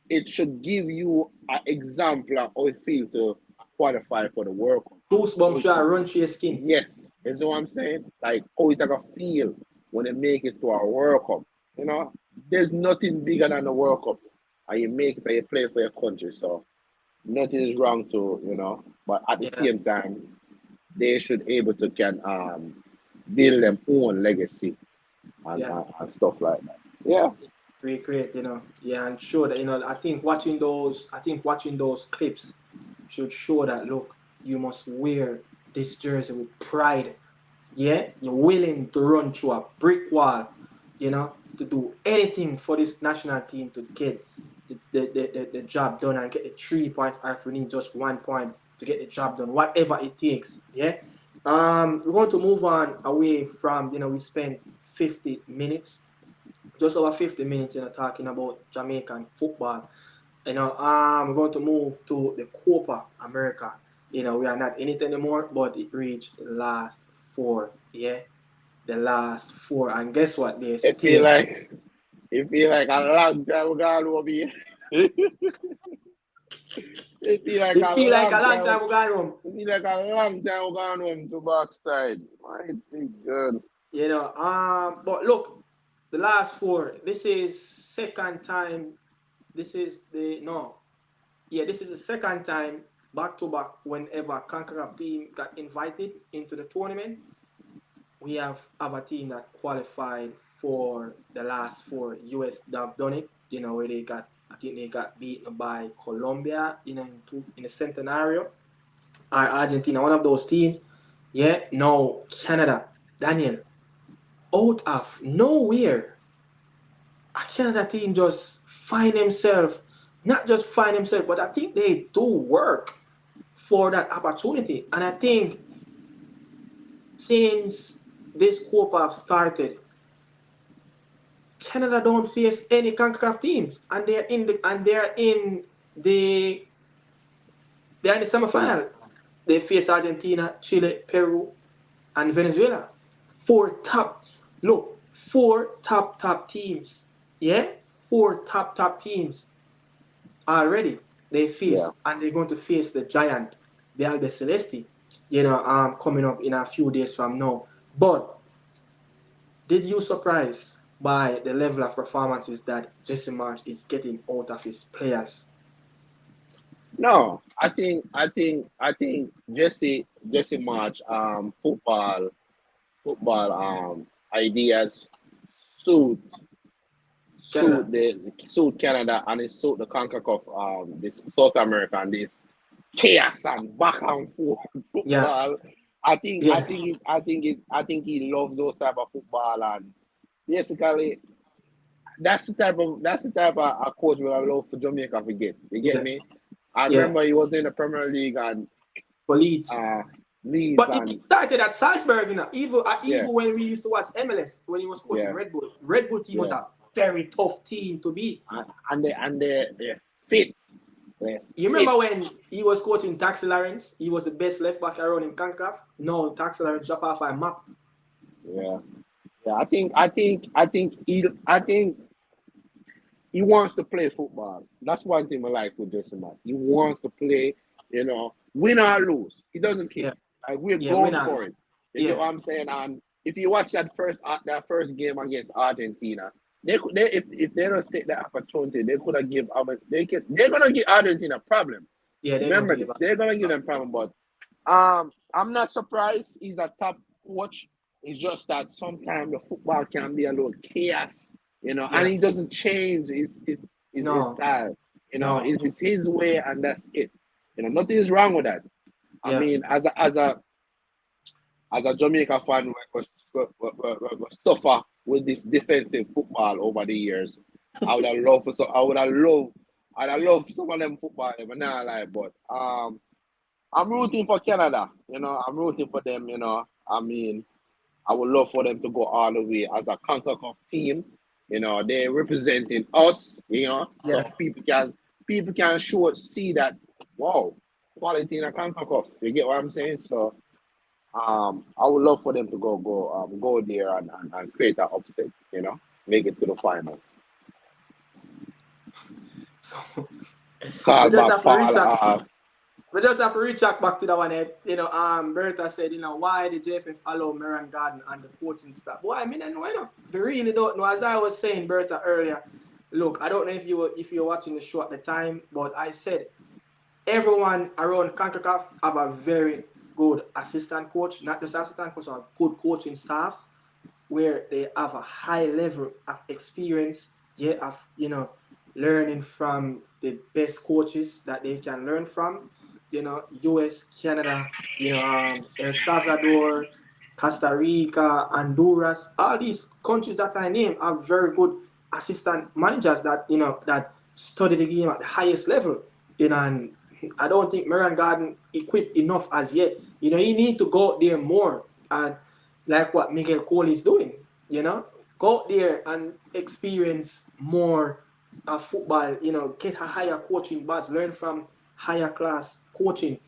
it should give you an example of how it feels to qualify for the World Cup. Goosebumps should run through your skin. Yes, that's what I'm saying. Like how it gonna feel when they make it to a World Cup. You know, there's nothing bigger than the World Cup, and you make it and you play for your country. So nothing is wrong to, you know, but at the same time, they should able to build their own legacy and stuff like that. Yeah. Great, you know. Yeah, and show that, you know, I think watching those clips should show that, look, you must wear this jersey with pride. Yeah, you're willing to run through a brick wall, you know, to do anything for this national team to get the job done and get the 3 points, or if we need just 1 point to get the job done, whatever it takes. Yeah. We're going to move on away from, you know, we spent 50 minutes, just over 50 minutes, you know, talking about Jamaican football. You know, we're going to move to the Copa America. You know, we are not in it anymore, but it reached the last four. Yeah, the last four, and guess what? They It feel like a long time ago over here. It feel like a long time ago home to backside. I think good. You know, but look, the last four. This is second time. This is the second time back to back. Whenever CONCACAF team got invited into the tournament, we have a team that qualified for the last four. US have done it. You know, where I think they got beaten by Colombia, you know, in the Centenario, or Argentina, one of those teams. Yeah, no, Canada, Daniel, out of nowhere, a Canada team just not just find themselves, but I think they do work for that opportunity. And I think since this Copa started, Canada don't face any CONCACAF teams, and they're in the semifinal. They face Argentina, Chile, Peru, and Venezuela. Four top teams. Yeah, four top teams already. They face, and they're going to face the giant, the Albe Celeste. You know, coming up in a few days from now. But did you surprise by the level of performances that Jesse Marsh is getting out of his players? No, I think Jesse Marsh football ideas suit Canada, and it suit the CONCACAF this South America and this chaos and back and forth football. Yeah. I think he loves those type of football, and basically that's the type of coach will allow for Jamaica to get. You get me? I remember he was in the Premier League and for Leeds. But he started at Salzburg, you know. Even when we used to watch MLS when he was coaching Red Bull. Red Bull team was a very tough team to beat. And they're fit. You remember when he was coaching Taxi Lawrence? He was the best left back around in CONCACAF. No, Taxi Lawrence dropped off a map. Yeah. I think he wants to play football. That's one thing I like with Jesse Marsh. He wants to play, you know, win or lose. He doesn't care. Like we're going for it. You know what I'm saying? And if you watch that first game against Argentina, if they don't take that opportunity, they're gonna give Argentina a problem. Yeah, they're gonna give them a problem, but I'm not surprised he's a top coach. It's just that sometimes the football can be a little chaos, and Yeah. he doesn't change his No. style. No. It's his way, and that's it. Nothing is wrong with that. I Yeah. mean, as a Jamaica fan, we suffer with this defensive football over the years. I'd have loved some of them football, but not like. But I'm rooting for Canada. I'm rooting for them. I mean, I would love for them to go all the way as a CONCACAF team. They're representing us. So Yeah. people can see that, wow, quality in a CONCACAF. You get what I'm saying? So I would love for them to go there and create an upset. Make it to the final. So Call we just back have to reach Paul. out. We just have to reach back to that one. Bertha said, why the JFF allow Meran Garden and the coaching staff? Well, I mean, I know. They really don't know. As I was saying, Bertha, earlier, look, I don't know if you were watching the show at the time, but I said everyone around CONCACAF have a very good assistant coach, not just assistant coach, or good coaching staffs where they have a high level of experience, of learning from the best coaches that they can learn from. US, Canada, El Salvador, Costa Rica, Honduras, all these countries that I name have very good assistant managers that that study the game at the highest level. And I don't think Meran Garden equipped enough as yet. He need to go out there more and like what Miguel Cole is doing. Go out there and experience more of football. Get a higher coaching badge, learn from higher class coaching,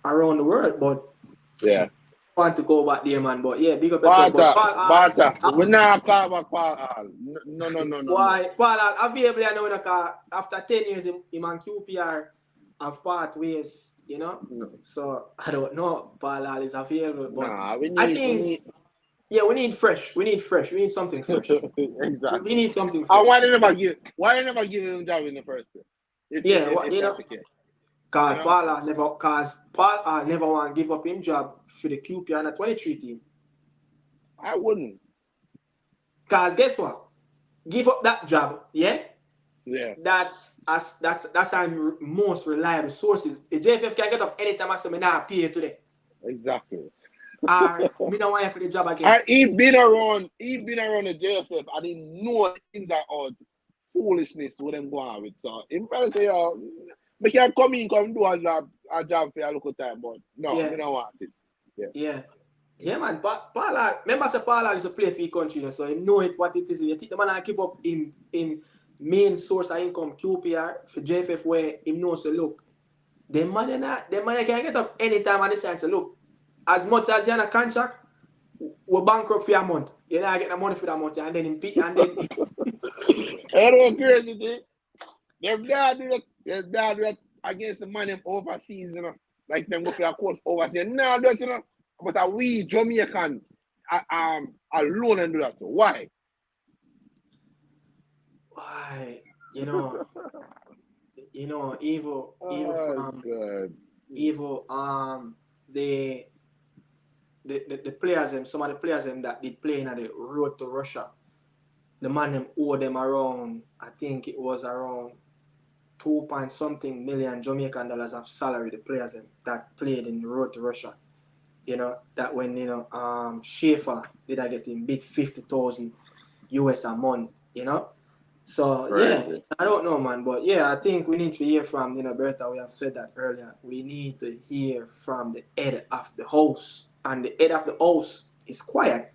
around the world. But Yeah. I want to go back there, man. But yeah, big up yourself. But Barter, we not call back Paul. No. Why? Paul available I know after 10 years him and QPR have part ways, No. So I don't know Paul is available. But Nah, we need fresh. We need fresh. We need something fresh. Exactly. We need something fresh. And why they never give him a job in the first place? If that's the case. Paul never want to give up his job for the QPR and the 23 team. I wouldn't. Cause guess what? Give up that job, Yeah. That's our most reliable sources. The JFF can get up anytime I say me not pay today. Exactly. Me don't want you for the job again. He been around the JFF. I didn't know things are all foolishness with them going with. So him probably say, we can come do a job for a local time, but no, we don't want it. Yeah, man. Paul, remember say Paul is a play for your country, so he know what it is. You think the man keep up in main source of income QPR for JFF where he knows to look. The man can get up anytime and decide to look. As much as you're on a contract, we're bankrupt for a month. You're not getting the money for that month, and then him and then I don't crazy thing. They're not do that against the man overseas, like them go for a coach overseas. No, that but we Jamaican alone and do that. Why? Why? Evil the players some of the players that did play in the road to Russia, the man them owe them around, I think it was around 2-point-something million Jamaican dollars of salary, the players that played in the road to Russia. That when Schaefer did I get him big 50,000 US a month, So right. I don't know, man, but I think we need to hear from Bertha. We have said that earlier. We need to hear from the head of the house, and the head of the house is quiet,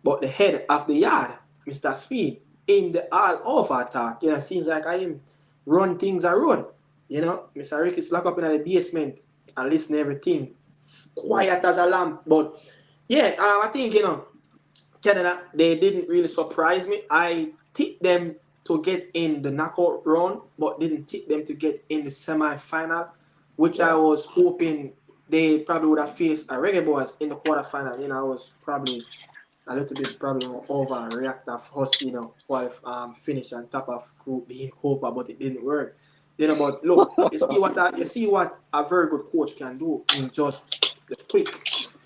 but the head of the yard, Mr. Speid, him the all over attack. Seems like I him run things around. Mr. Rick is locked up in the basement and listen to everything. Quiet as a lamb. But I think Canada, they didn't really surprise me. I tipped them to get in the knockout round, but didn't tip them to get in the semi-final, which I was hoping they probably would have faced a Reggae Boyz in the quarterfinal. I was probably a little bit probably overreact of us, finish on top of group being Copa, but it didn't work. You know, but look, you see what a very good coach can do in just the quick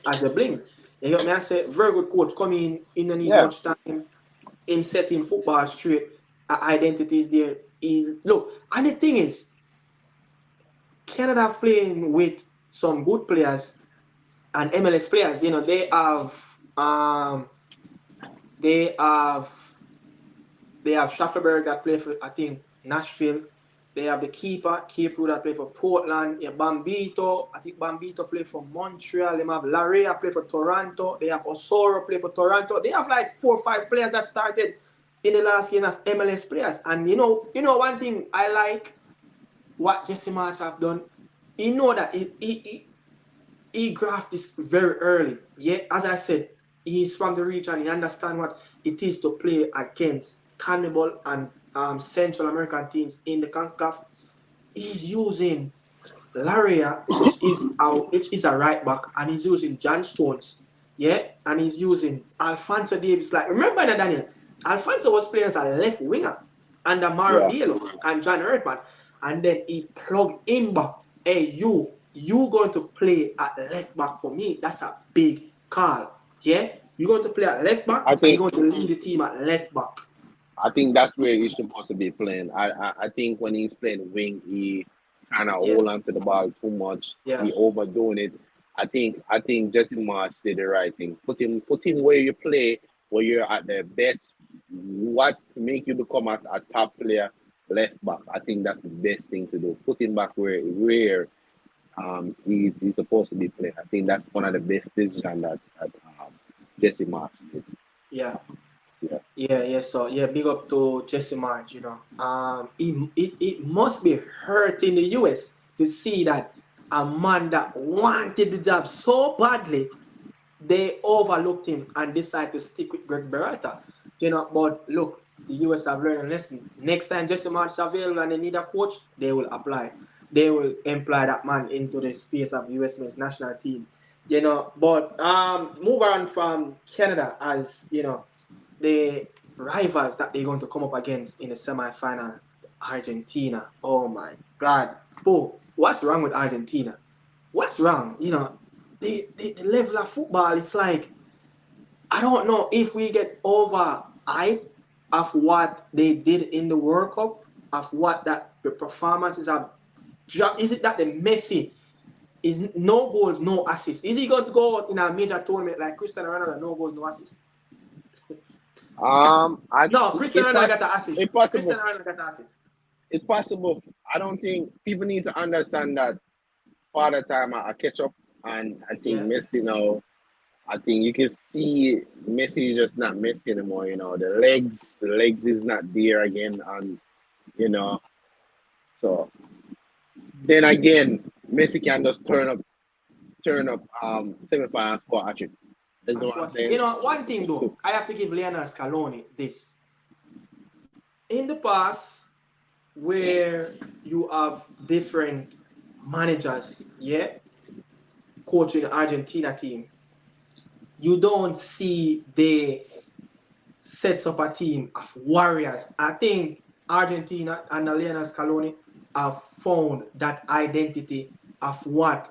as a blink. You know me? I say very good coach come in don't need Yeah. much time. Him setting football straight, identity is there. Look, and the thing is, Canada playing with some good players and MLS players. You know, they have Schaffelberg that play for, I think, Nashville. They have the keeper, Cape that play for Portland. Yeah, Bambito, I think Bambito play for Montreal. They have Larea play for Toronto. They have Osoro play for Toronto. They have like 4 or 5 players that started in the last year as MLS players. And you know one thing I like what Jesse March have done. You know that he graphed this very early. Yeah, as I said, he's from the region. He understands what it is to play against Cannibal and Central American teams in the CONCACAF. He's using Laria, which is a right back, and he's using John Stones. Yeah, and he's using Alfonso Davis. Like, remember that, Daniel? Alfonso was playing as a left winger under Mauro Biello and John Erdman. And then he plugged him back. Hey, you going to play at left back for me. That's a big call. Yeah? You're going to play at left back, and you're going to lead the team at left back. I think that's where he's supposed to be playing. I think when he's playing wing, he kind of hold on to the ball too much. Yeah. He overdoing it. I think Justin March did the right thing. Put him where you play, where you're at the best. What make you become a top player, left back. I think that's the best thing to do. Put him back where he's supposed to be playing. I think that's one of the best decisions that Jesse March did. Yeah. So big up to Jesse March. You know, it must be hurting the US to see that a man that wanted the job so badly, they overlooked him and decided to stick with Greg Berhalter. You know, but look, the US have learned a lesson. Next time Jesse March is available and they need a coach, they will apply. They will employ that man into the space of the US men's national team. You know, but move on from Canada, as you know, the rivals that they're going to come up against in the semi-final, Argentina. Oh my God. Bro, what's wrong with Argentina? What's wrong? You know, the level of football, it's like, I don't know if we get over hype of what they did in the World Cup, of what the performances are. Is it that the Messi is no goals, no assists? Is he going to go out in a major tournament like Cristiano Ronaldo, no goals, no assists? Cristiano Ronaldo got the assist. It's possible. Cristiano Ronaldo got the assist. It's possible. I don't think people need to understand that Father Time I catch up, and I think Messi now. I think you can see Messi is just not Messi anymore. You know, the legs is not there again, and you know. So then again, Messi can just turn up semi-final score actually. That's what I'm saying. You know, one thing though, I have to give Lionel Scaloni this. In the past, where you have different managers, coaching the Argentina team, you don't see they sets up a team of warriors. I think Argentina and Lionel Scaloni have found that identity of what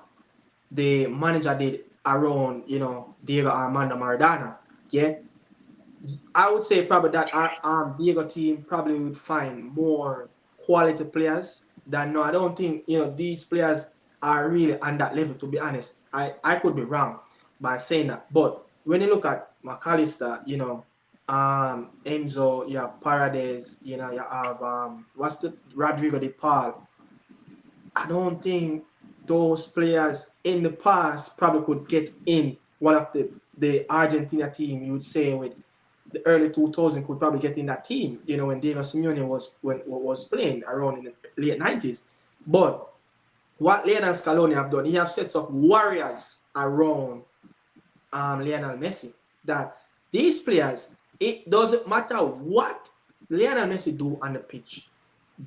the manager did around, you know, Diego Armando Maradona. Yeah, I would say probably that our Diego team probably would find more quality players than no. I don't think, you know, these players are really on that level, to be honest. I could be wrong by saying that, but when you look at McAllister, you know, Enzo, you have Paredes, you know, you have Rodrigo de Paul. I don't think those players in the past probably could get in one of the Argentina team. You would say with the early 2000s could probably get in that team. You know, when Diego Simeone was playing around in the late 90s. But what Lionel Scaloni have done, he have sets of warriors around Lionel Messi. That these players, it doesn't matter what Lionel Messi do on the pitch,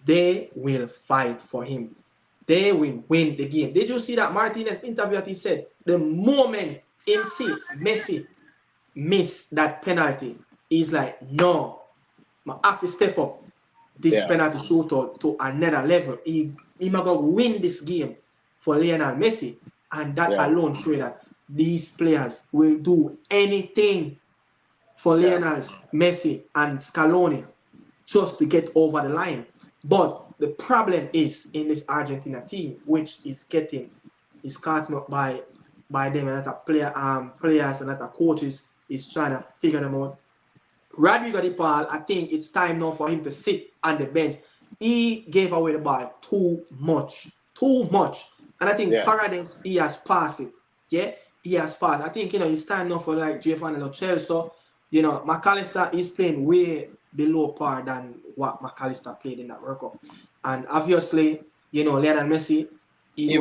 they will fight for him. They will win the game. Did you see that Martinez interview that he said the moment Messi miss that penalty, he's like, no, I have to step up. this penalty shootout to another level. He might go win this game for Lionel Messi, and that alone shows that these players will do anything for Lionel Messi and Scaloni just to get over the line. But the problem is in this Argentina team, which is caught up by them and that players and that coaches is trying to figure them out. Rodrigo de Paul, I think it's time now for him to sit on the bench. He gave away the ball too much. And I think Paradise, he has passed it. Yeah, he has passed. I think, it's time now for like Giovanni Lo Celso. McAllister is playing way below par than what McAllister played in that World Cup. And obviously, Lionel Messi, he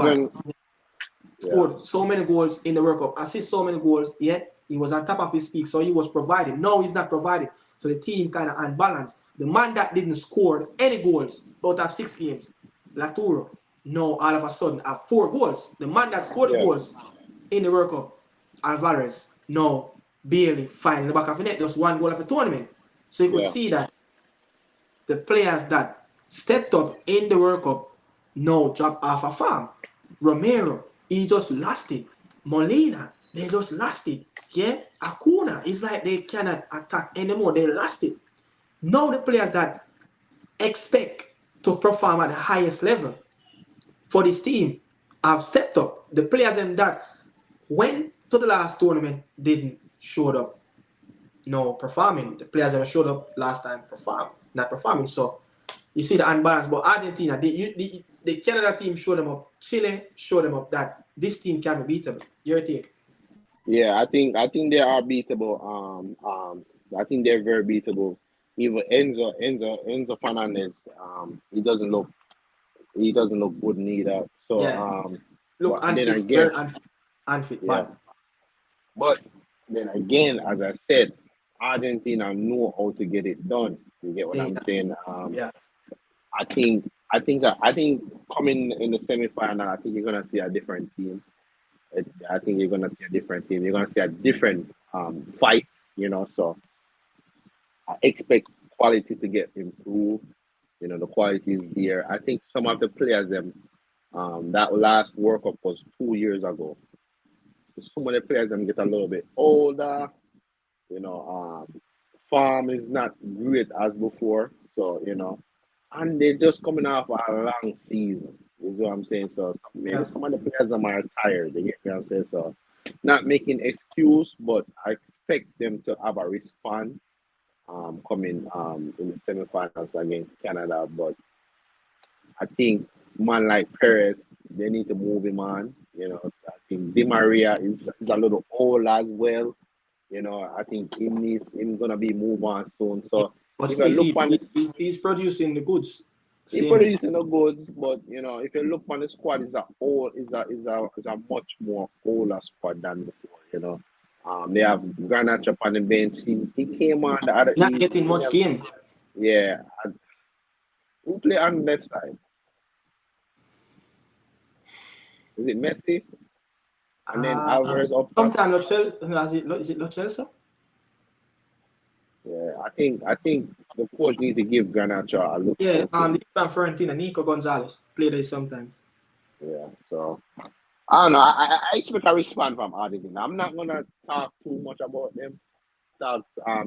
scored so many goals in the World Cup. Assist so many goals, yet he was on top of his peak, so he was provided. No, he's not provided. So the team kind of unbalanced. The man that didn't score any goals out of 6 games, Laturo, now all of a sudden have 4 goals. The man that scored the goals in the World Cup, Alvarez, now barely finding the back of the net, just 1 goal of a tournament. So you could see that the players that stepped up in the World Cup now drop off a farm. Romero, he just lost it. Molina, they just lost it. Yeah, Acuna, it's like they cannot attack anymore. They lost it. Now the players that expect to perform at the highest level for this team have stepped up. The players that went to the last tournament didn't show up. No performing. The players that showed up last time not performing. So you see the unbalance. But Argentina, the Canada team showed them up. Chile showed them up that this team can be beatable. Your take? Yeah, I think they are beatable. I think they're very beatable. Even Enzo Fernandez, he doesn't look good neither. So look unfit, again, very unfit. But then again, as I said, Argentina know how to get it done. You get what I'm saying? I think coming in the semifinal, I think you're gonna see a different team. I think you're gonna see a different team. You're gonna see a different fight. So I expect quality to get improved. The quality is there. I think some of the players that last World Cup was 2 years ago. So some of the players get a little bit older. Form is not great as before. So and they're just coming off a long season. Is what I'm saying. So maybe some of the players are tired. You get what I'm saying. So not making excuse, but I expect them to have a response coming in the semifinals against Canada. But I think man like Perez, they need to move him on. I think Demarai is a little old as well. I think he's gonna be moved on soon. So but he's producing the goods. He's producing the goods, but if you look on the squad, is a much more older squad than before. They have Garnacho on the bench. He came on the other. Not getting much game. Yeah. Who play on the left side? Is it Messi? And then Alvarez up. Sometimes Lo Celso. Is it Lo Celso? Yeah, I think the coach needs to give Garnacho a look. Yeah, the Fiorentina, Nico Gonzalez play there sometimes. Yeah, so I don't know. I expect a response from Argentina. I'm not gonna talk too much about them.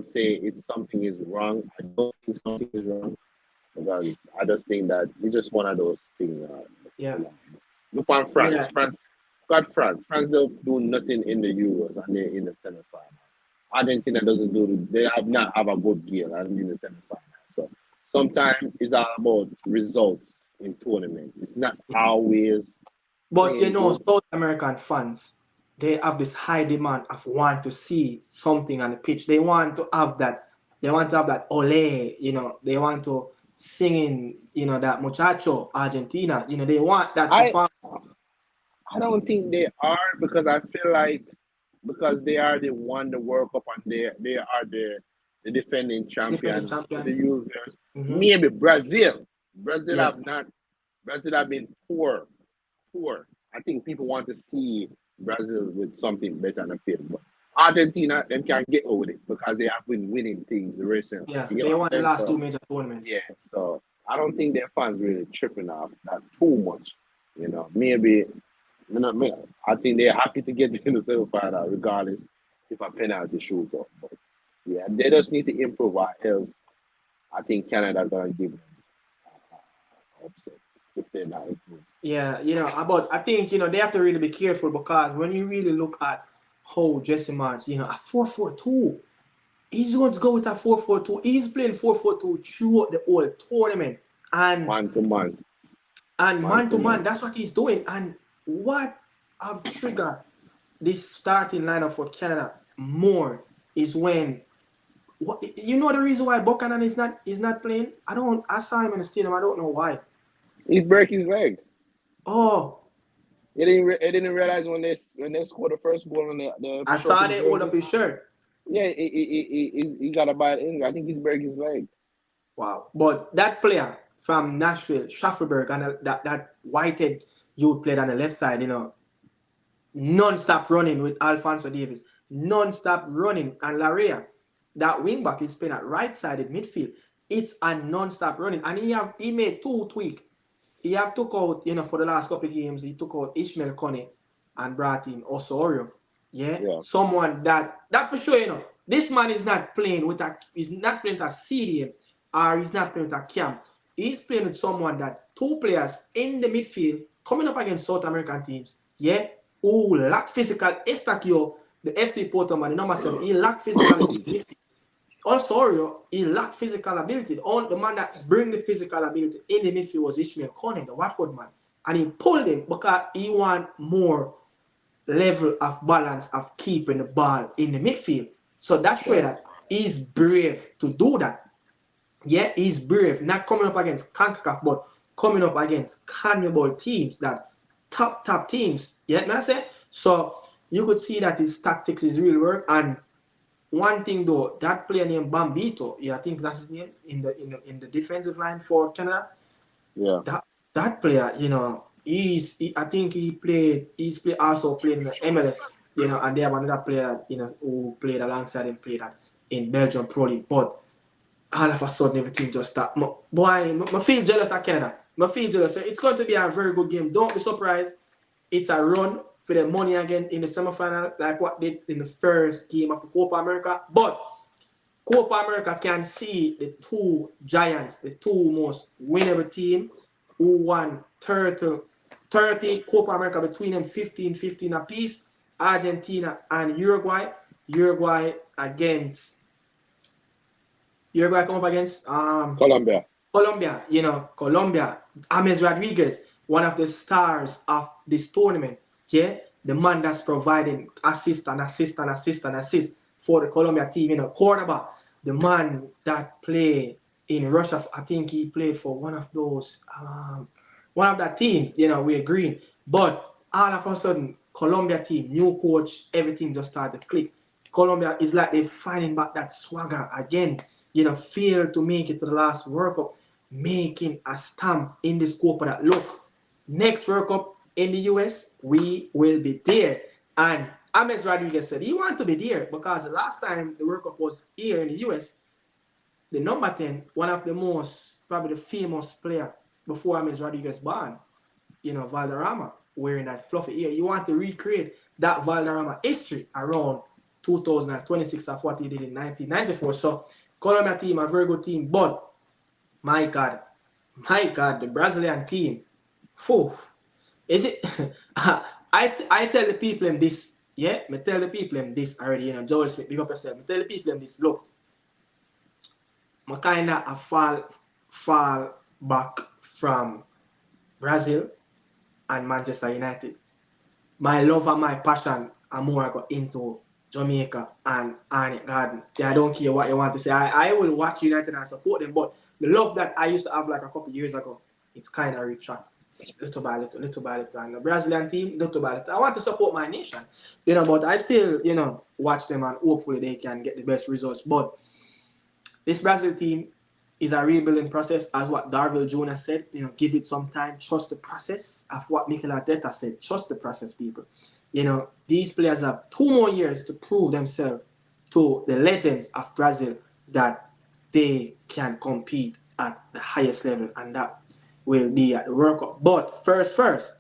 Say something is wrong. I don't think something is wrong because I just think that it's just one of those things. Look on France. Yeah. France don't do nothing in the Euros and they're in the semifinal. Argentina doesn't they have not have a good game and in the semifinal. So sometimes it's all about results in tournament. It's not always. But South American fans, they have this high demand of want to see something on the pitch. They want to have that. They want to have that ole. They want to sing in that muchacho Argentina. They want that. I don't think they are because I feel like because they are the won the World Cup and they are the defending champions. The users. Mm-hmm. Maybe Brazil have been poor. I think people want to see Brazil with something better on the field. But Argentina, them can't get over it because they have been winning things recently. Yeah, You get they what won the I'm saying? last So, two major tournaments. yeah, so I don't think their fans really tripping off that too much. Maybe I think they're happy to get in the semifinal regardless if a penalty shootout. But yeah, they just need to improve or else I think Canada gonna give them upset if they're not improved. Yeah, but I think they have to really be careful because when you really look at how Jesse March, a 4-4-2, he's going to go with a 4-4-2. He's playing 4-4-2 throughout the whole tournament, and Man to man. man to man, that's what he's doing. And what have triggered this starting lineup for Canada more is when the reason why Buchanan is not playing. I saw him in the stadium. I don't know why. He broke his leg. Oh, He didn't realize when they scored the first goal on the I saw they hold up his shirt. Yeah, he got a bad injury. I think he's broke his leg. Wow. But that player from Nashville, Schafferberg, and that whited youth played on the left side, non-stop running with Alphonso Davis, non-stop running, and Larea, that wingback is playing at right-sided midfield. It's a non-stop running, and he made two tweaks. He have took out, for the last couple of games, he took out Ishmael Kone and brought in Osorio. Yeah. Someone that for sure, this man is not playing with a CDM or he's not playing with a camp. He's playing with someone that two players in the midfield coming up against South American teams, who lack physical. Estakio, the FC Porto man, the number 7, he lacked physicality. Osorio, he lacked physical ability. The man that bring the physical ability in the midfield was Ishmael Kone, the Watford man. And he pulled him because he want more level of balance of keeping the ball in the midfield. So that's why that he's brave to do that. Yeah, he's brave. Not coming up against CONCACAF, but coming up against CONMEBOL teams, that top teams. Yeah, man, I say? So you could see that his tactics is real work. And one thing though, that player named Bambito, I think that's his name in the defensive line for Canada. Yeah. That player, he's also played in the MLS, and they have another player, who played alongside him, played in Belgium Pro League. But all of a sudden everything just stopped. Boy, I feel jealous of Canada. I feel jealous. So it's going to be a very good game. Don't be surprised. It's a run for the money again in the semifinal, like what did in the first game of the Copa America. But Copa America can see the two giants, the two most winnable team who won 30 Copa America between them, 15-15 apiece. Argentina and Uruguay. Uruguay come up against Colombia. Colombia. James Rodriguez, one of the stars of this tournament. Yeah, the man that's providing assist for the Colombia team. Cordoba, the man that played in Russia. I think he played for one of that team. We're green. But all of a sudden, Colombia team, new coach, everything just started to click. Colombia is like they're finding back that swagger again. Failed to make it to the last World Cup, making a stamp in this Copa that look, next World Cup in the US, we will be there. And James Rodriguez said he wanted to be there because the last time the World Cup was here in the US, the number 10, one of the most, probably the famous player before James Rodriguez born, Valderrama, wearing that fluffy ear. You want to recreate that Valderrama history around 2026 of what he did in 1994. So Colombia team, a very good team, but my God, the Brazilian team, is it? I tell the people in this, me tell the people in this already, Joel Smith, big up yourself. Me tell the people in this, look, I kind of fall back from Brazil and Manchester United. My love and my passion are more go into Jamaica and Arnett Garden. I don't care what you want to say. I will watch United and support them, but the love that I used to have like a couple years ago, it's kind of retract. Little by little. And the Brazilian team, little by little. I want to support my nation, but I still, watch them and hopefully they can get the best results. But this Brazil team, is a rebuilding process, as what Darville Jr. said. Give it some time, trust the process. Of what Mikel Arteta said, trust the process, people. These players have 2 more years to prove themselves to the legends of Brazil that they can compete at the highest level, and that will be at the World Cup. But first,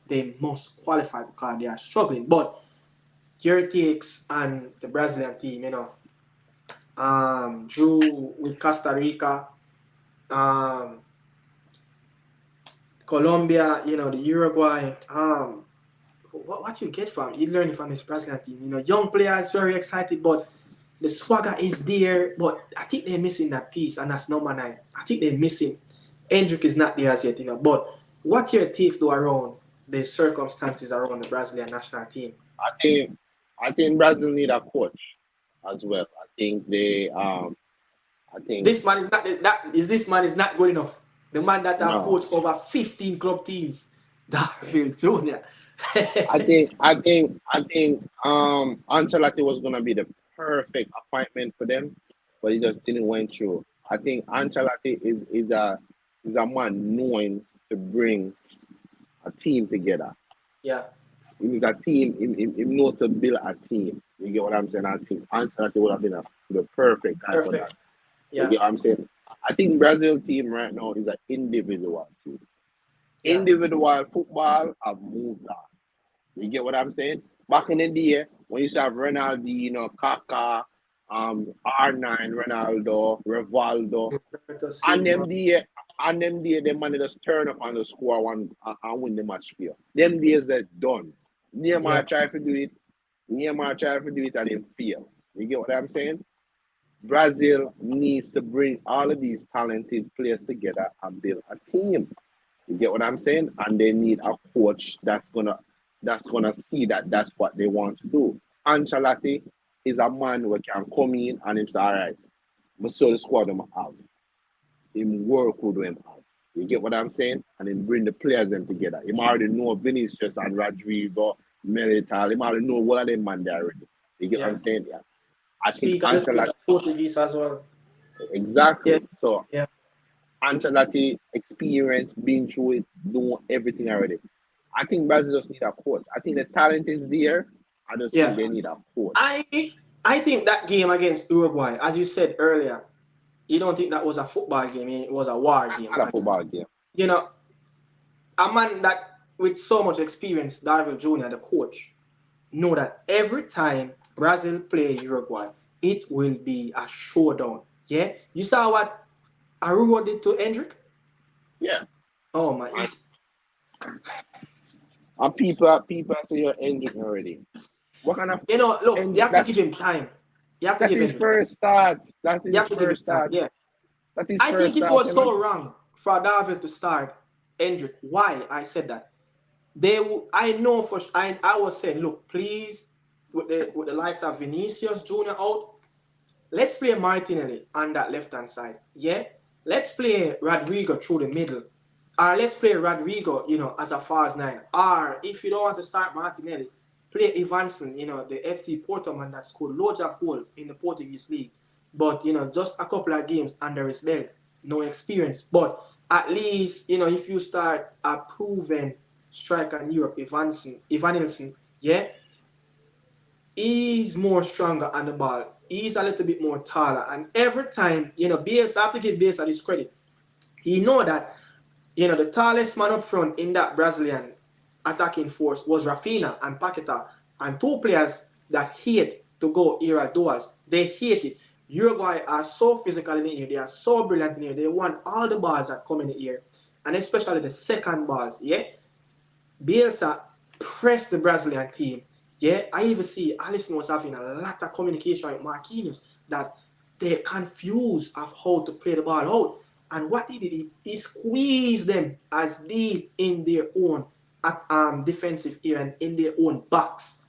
they must qualify because they are struggling. But your takes on the Brazilian team, drew with Costa Rica, Colombia, the Uruguay. What you get from you learning from this Brazilian team? Young players very excited, but the swagger is there. But I think they're missing that piece, and that's number 9. I think they're missing. Hendrick is not there as yet, But what's your takes though around the circumstances around the Brazilian national team? I think Brazil need a coach as well. I think this man is not this man is not good enough. The man that have coached over 15 club teams, Darville Jr. I think Ancelotti was gonna be the perfect appointment for them, but he just didn't went through. I think Ancelotti is a man knowing to bring a team together. Yeah. He's a team. He knows to build a team. You get what I'm saying? I think Ancelotti would have been the perfect guy for that. Yeah. You get what I'm saying? I think Brazil team right now is an individual team. Yeah. Individual football have moved on. You get what I'm saying? Back in the day, when you used to have Ronaldinho, Kaká, R9, Ronaldo, Rivaldo, and them day, them man just turn up on the score one and win the match for you. Them days that done. Neymar try to do it, and him fail. You get what I'm saying? Brazil needs to bring all of these talented players together and build a team. You get what I'm saying? And they need a coach that's gonna see that that's what they want to do. Ancelotti is a man who can come in and he's all right. I saw the squad them have. Him work with them have. You get what I'm saying? And then bring the players them together. Him already know Vinicius and Rodrigo, Milital. Him already know what of them man there already. You get what I'm saying? Yeah. I think Ancelotti Portuguese as well. Exactly. Yeah. So Ancelotti experience, being through it, doing everything already. I think Brazil just need a coach. I think the talent is there. I just think they need a coach. I think that game against Uruguay, as you said earlier, you don't think that was a football game, it was a war game. Not a football game. A man that with so much experience, Darville Jr., the coach, know that every time Brazil play Uruguay, it will be a showdown. Yeah? You saw what Arugo did to Hendrick? Yeah. Oh my. And people say you're Hendrick already. What kind of look, you have to give him time. That's his first start. That's his first start. Yeah. I think it was so wrong for Darville to start Hendrick. Why I said that? I know for I was saying, look, please, with the likes of Vinicius Jr. out, let's play Martinelli on that left-hand side. Yeah? Let's play Rodrigo through the middle. Or let's play Rodrigo, as a false 9. Or if you don't want to start Martinelli, play Evanson, the FC Porto man that scored loads of goals in the Portuguese league. But, just a couple of games under his belt. No experience. But at least, if you start a proven striker in Europe, Evanilson, yeah, he's more stronger on the ball. He's a little bit more taller. And every time, Bielsa, I have to give Bielsa this credit. He know that, the tallest man up front in that Brazilian attacking force was Rafinha and Paqueta. And 2 players that hate to go era duels. They hate it. Uruguay are so physical in the air. They are so brilliant in the air. They want all the balls that come in the air. And especially the second balls, yeah? Bielsa pressed the Brazilian team. Yeah, I even see Alisson was having a lot of communication with Marquinhos that they're confused of how to play the ball out. And what he did, he squeezed them as deep in their own defensive area and in their own box.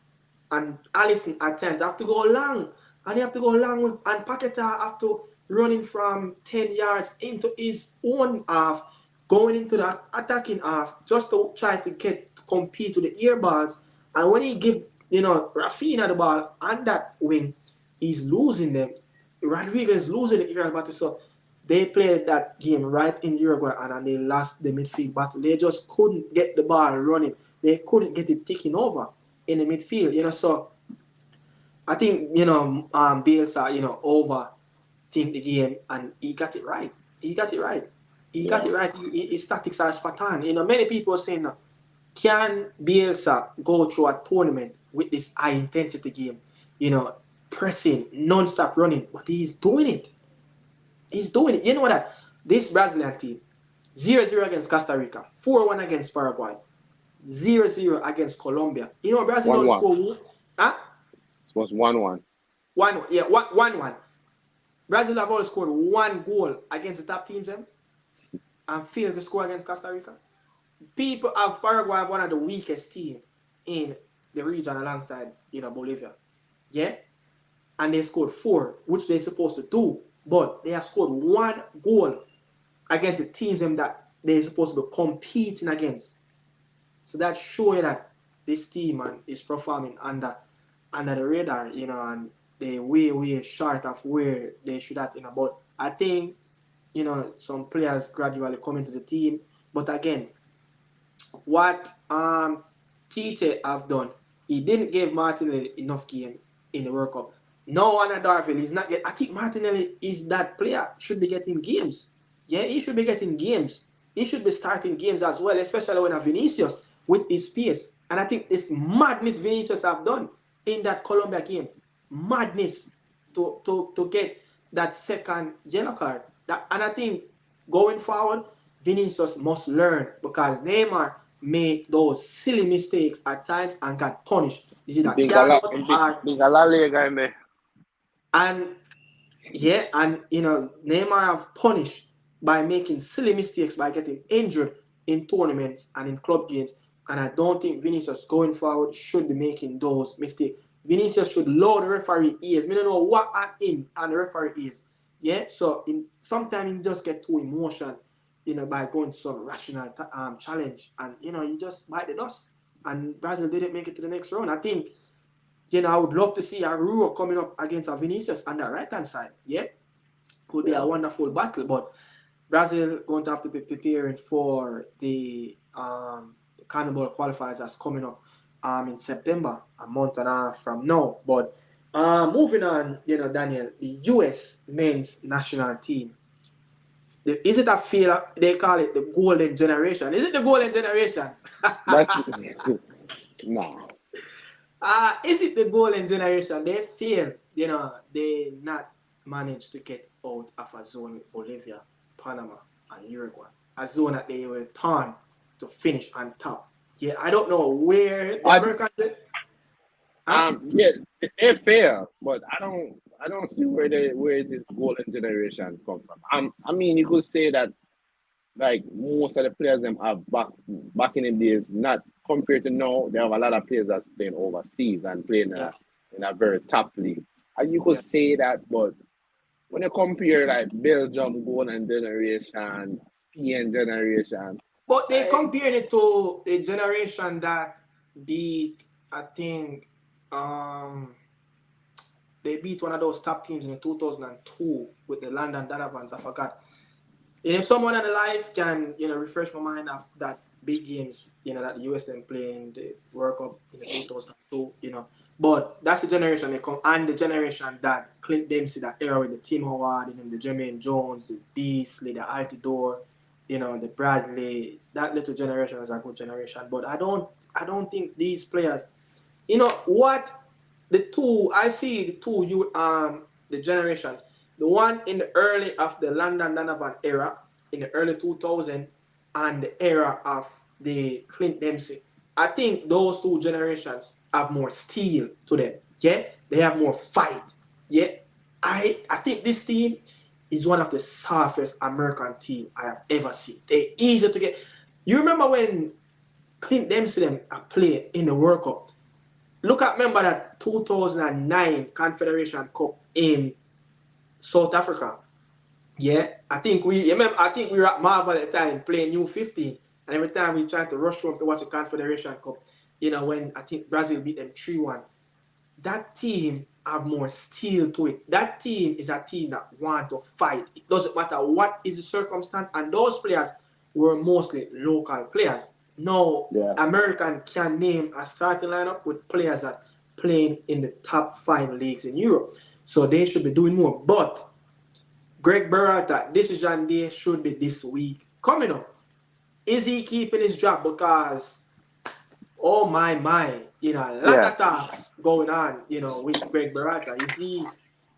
And Alisson at times have to go long. And they have to go long. And Paqueta after running from 10 yards into his own half, going into the attacking half, just to try to compete with the air balls. And when he give Rafinha the ball on that wing, he's losing them. Rodrigo is losing the aerial battle. So they played that game right in Uruguay and they lost the midfield battle. They just couldn't get the ball running. They couldn't get it taking over in the midfield, so I think, Bielsa, overthink the game and he got it right. He got it right. His tactics are spot on. Many people are saying, can Bielsa go through a tournament with this high intensity game, pressing, non-stop running, but he's doing it. He's doing it. You know that this Brazilian team, 0-0 against Costa Rica, 4-1 against Paraguay, 0-0 against Colombia. Brazil don't score. Huh? It was 1-1. 1-1. Yeah, 1-1. Brazil have only scored 1 goal against the top teams and failed to score against Costa Rica. People of Paraguay have one of the weakest teams in the region alongside, Bolivia. Yeah? And they scored 4, which they're supposed to do. But they have scored 1 goal against the teams that they're supposed to be competing against. So that shows you that this team is performing under the radar, and they're way short of where they should have, But I think, some players gradually come into the team. But again, what Tite have done, he didn't give Martinelli enough game in the World Cup. No one at Darville is not yet. I think Martinelli is that player, should be getting games. Yeah, he should be getting games. He should be starting games as well, especially when Vinicius with his pace. And I think this madness Vinicius have done in that Colombia game. Madness to get that second yellow card. And I think going forward, Vinicius must learn because Neymar made those silly mistakes at times and got punished. This is that and Neymar have punished by making silly mistakes by getting injured in tournaments and in club games. And I don't think Vinicius going forward should be making those mistakes. Vinicius should lower the referee ears. I don't know what him and the referee is. Yeah, so sometimes he just get too emotional, by going to some rational challenge, and you just bite the dust. And Brazil didn't make it to the next round. I think, I would love to see a Ruro coming up against a Vinicius on the right hand side. Yeah, could be a wonderful battle, but Brazil going to have to be preparing for the Carnival qualifiers that's coming up in September, a month and a half from now. But moving on, Daniel, the US men's national team. Is it a failure? They call it the golden generation. Is it the golden generation? No. Is it the golden generation? They failed. They not managed to get out of a zone with Bolivia, Panama, and Uruguay. A zone that they were torn to finish on top. Yeah, I don't know where the Americans did. Yeah, they fail, but I don't see where this golden generation come from. I mean, you could say that like most of the players them have back in the days, not compared to now, they have a lot of players that's playing overseas and playing in a very top league. And you could say that, but when you compare like Belgium golden generation, Spain generation. But they compared it to a generation that beat, I think, they beat one of those top teams in 2002 with the London Donovans. I forgot. If someone in the life can, refresh my mind of that big games, that the US then playing the World Cup in 2002, But that's the generation they come, and the generation that Clint Dempsey, that era with the Tim Howard, the Jermaine Jones, the Beasley, the Altidore, the Bradley. That little generation was a good generation. But I don't think these players, what the generations. The one in the early of the London Donovan era, in the early 2000s, and the era of the Clint Dempsey. I think those two generations have more steel to them. Yeah, they have more fight. Yeah, I think this team is one of the softest American team I have ever seen. They're easy to get. You remember when Clint Dempsey them played in the World Cup? Remember that 2009 Confederation Cup in South Africa. Yeah, I think we were at Marvel at the time playing U15, and every time we tried to rush home to watch the Confederation Cup, when I think Brazil beat them 3-1. that team have more steel to it. That team is a team that want to fight. It doesn't matter what is the circumstance, and those players were mostly local players. No Yeah. American can name a starting lineup with players that playing in the top 5 leagues in Europe. So they should be doing more. But Greg Berhalter, decision day should be this week. Coming up, is he keeping his job? Because oh my, a lot Yeah. of talks going on, with Greg Berhalter. Is he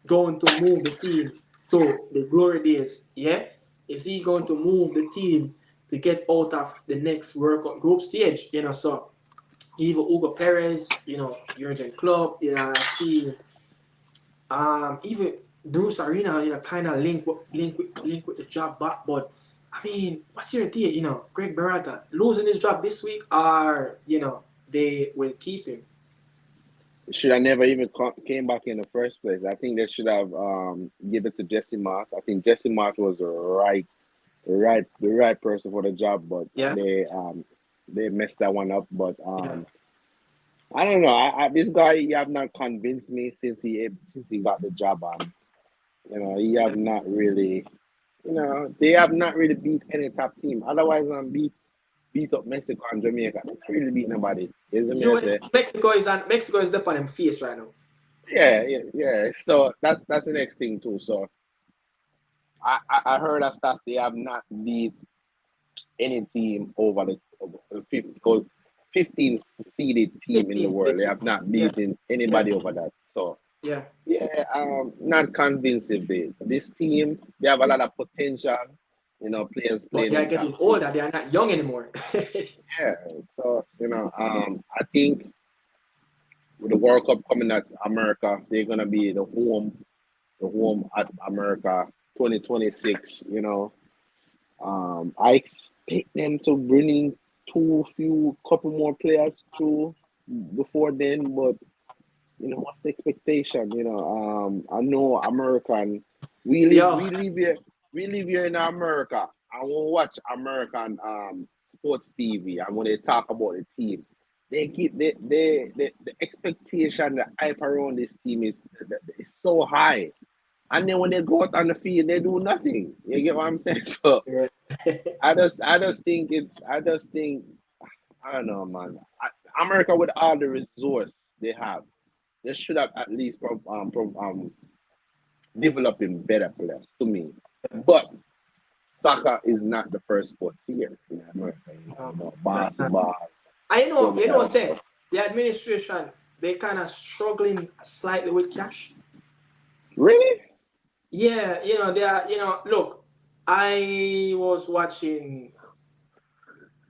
going to move the team to the glory days? Yeah? Is he going to move the team to get out of the next World Cup group stage? So even Hugo Perez, Jurgen Klopp, I see even Bruce Arena, kind of link with the job back. But I mean, what's your idea? Greg Berhalter losing his job this week, or they will keep him. Should have never even came back in the first place. I think they should have give it to Jesse Marsh. I think Jesse Marsh was the right person for the job, but Yeah, they messed that one up. But yeah. I don't know. This guy, he have not convinced me since he got the job on. He have not really. They have not really beat any top team. Otherwise, beat up Mexico and Jamaica. They not really beat nobody. Isn't me? I You say. Mexico is up on them face right now. Yeah. So that's the next thing too. So I heard that stat they have not beat any team over the 15 seeded team in the 15, world. They 15. have not Yeah, beaten yeah, anybody over that. So yeah. yeah, not convincing. This team, they have a lot of potential. Players But playing they are in top getting team. older. They are not young anymore. Yeah. So I think with the World Cup coming at America, they're gonna be the home at America 2026. I expect them to bring in couple more players too before then, but what's the expectation? I know American. We live Yo, we live here we live here in America. I want to watch American sports TV, and when they talk about the team, they keep the expectation, the hype around this team is so high. And then when they go out on the field, they do nothing. You get what I'm saying? So yeah. I just think I don't know, man. America with all the resource they have, they should have at least developing better players to me. But soccer is not the first sport here in America. That's not. Basketball, I so know, many other say stuff. the administration they kind of struggling slightly with cash. Really? Yeah, they are. Look, I was watching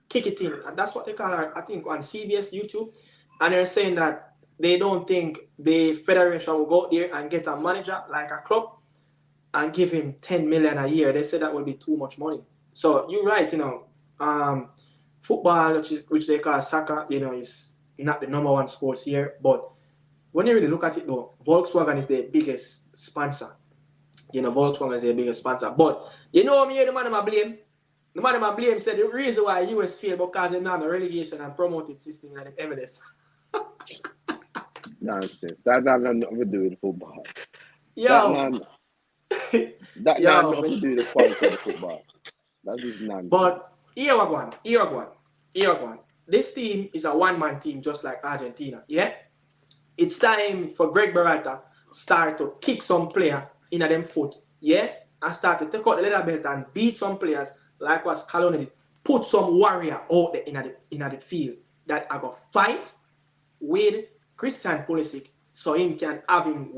Kick It In, and that's what they call it. I think on CBS YouTube, and they're saying that they don't think the federation will go there and get a manager like a club and give him 10 million a year. They said that would be too much money. So you're right. Um, football, which they call soccer, is not the number one sports here. But when you really look at it, though, Volkswagen is the biggest sponsor. Volkswagen is the biggest sponsor. But me, the man I blame. The man I blame said the reason why US failed because they don't have a relegation and promoted system in the MLS. Nonsense. That not nothing to do with football. That Yo, not that not yo, nothing to do with the quality of the football. That is nonsense. but here one. This team is a one-man team just like Argentina. Yeah? It's time for Greg Berhalter start to kick some player in them foot. Yeah? And start to take out the leather belt and beat some players like what Scaloni did. Put some warrior out there in the field that are going to fight with Christian Pulisic so he can have him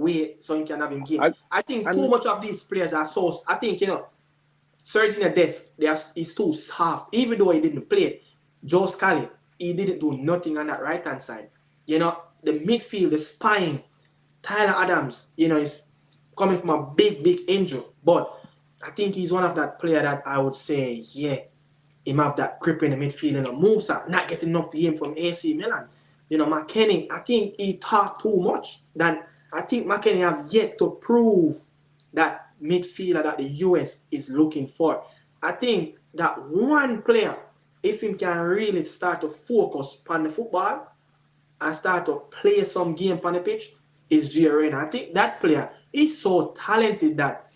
game. I think too And much of these players are so. I think, Sergio Dest is too soft. Even though he didn't play, Joe Scally, he didn't do nothing on that right hand side. The midfield, the spine, Tyler Adams, is coming from a big injury. But I think he's one of that player that I would say, yeah, he have that grip in the midfield. Musa not getting enough game from AC Milan. McKennie, I think he talked too much. I think McKennie have yet to prove that midfielder that the US is looking for. I think that one player, if he can really start to focus on the football and start to play some game on the pitch, is G. I think that player is so talented that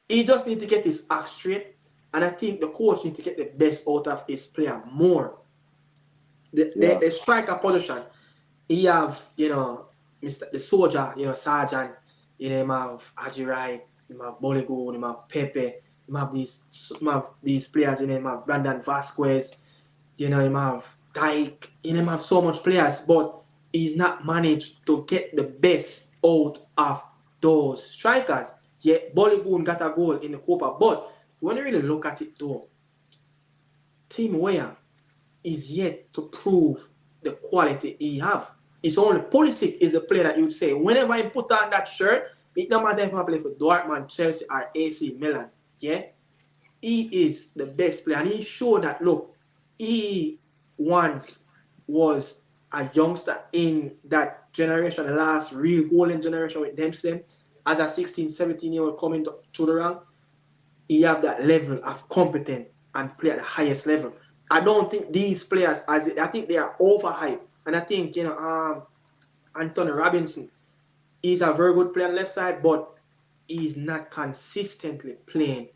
he just need to get his act straight, and I think the coach need to get the best out of his player more. The striker position, he have, Mr. the soldier, Sergeant, him have Ajirai, him have Boligo, him have Pepe, him have these players, him have Brandon Vasquez, him have Dyke, him have so much players, but he's not managed to get the best out of those strikers. Yeah, Boligoon got a goal in the Copa, but when you really look at it though, Team Weah is yet to prove the quality he have. It's only Pulisic is the player that you'd say, whenever he put on that shirt, it no matter if I play for Dortmund, Chelsea, or AC Milan, yeah, he is the best player. And he showed that, look, he once was a youngster in that generation, the last real golden generation with Dempsey. As a 16, 17-year-old coming through the rank, he have that level of competence and play at the highest level. I don't think these players, I think they are overhyped. And I think, Anthony Robinson, he's a very good player on the left side, but he's not consistently playing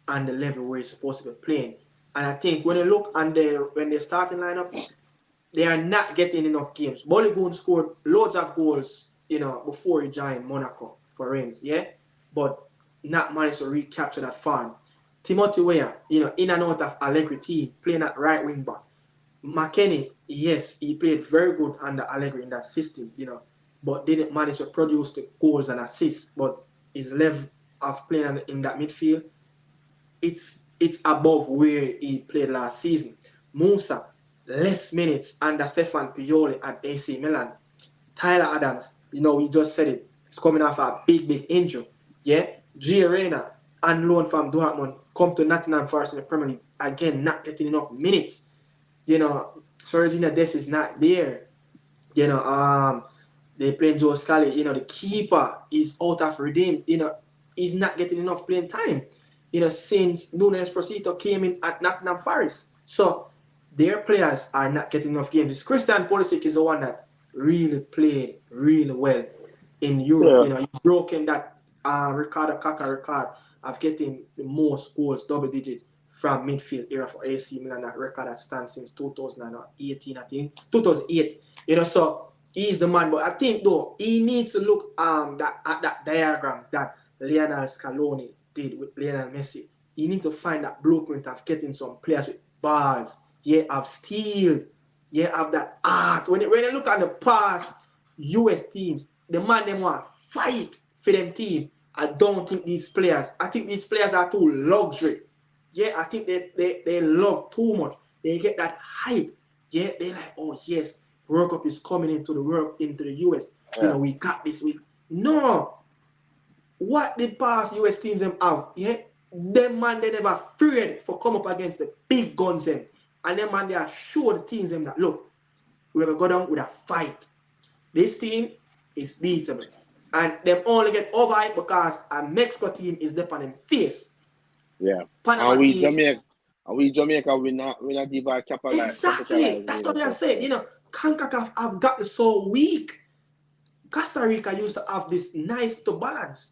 on the level where he's supposed to be playing. And I think when you look on when they're starting lineup, they are not getting enough games. Boligoon scored loads of goals, before he joined Monaco for Reims, yeah? But not managed to recapture that farm. Timothy Weah, in and out of Allegri team, playing at right wing back. McKennie, yes, he played very good under Allegri in that system, but didn't manage to produce the goals and assists. But his level of playing in that midfield, it's above where he played last season. Musa, less minutes under Stefan Pioli at AC Milan. Tyler Adams, we just said it, he's coming off a big injury. Yeah, G. Arena, on loan from Dortmund, come to Nottingham Forest in the Premier League, again, not getting enough minutes. Sergina Dest is not there. They playing Joe Scally. The keeper is out of redeem. He's not getting enough playing time. Since Nunes Prosito came in at Nottingham Forest. So their players are not getting enough games. Christian Pulisic is the one that really played really well in Europe. Yeah. He broken that Ricardo Kaka record of getting the most goals, double digit, from midfield era for AC Milan. That record that stands since 2018, I think. 2008. So he's the man. But I think though, he needs to look at that diagram that Lionel Scaloni did with Lionel Messi. He needs to find that blueprint of getting some players with balls, of steals, of that art. When you look at the past US teams, the man them want to fight for them team. I think these players are too luxury. I think they love too much. They get that hype. They're like, oh yes, World Cup is coming into the US. We got this week. No. What the past US teams them have, them man they never afraid for come up against the big guns them. And them man they are sure the teams them that look, we're gonna go down with a fight. This team is beatable. And them only get over it because a Mexico team is there on them face. Yeah. Panama And we team, Jamaica, we not even capitalize. exactly. That's what I said. CONCACAF have gotten so weak. Costa Rica used to have this nice to balance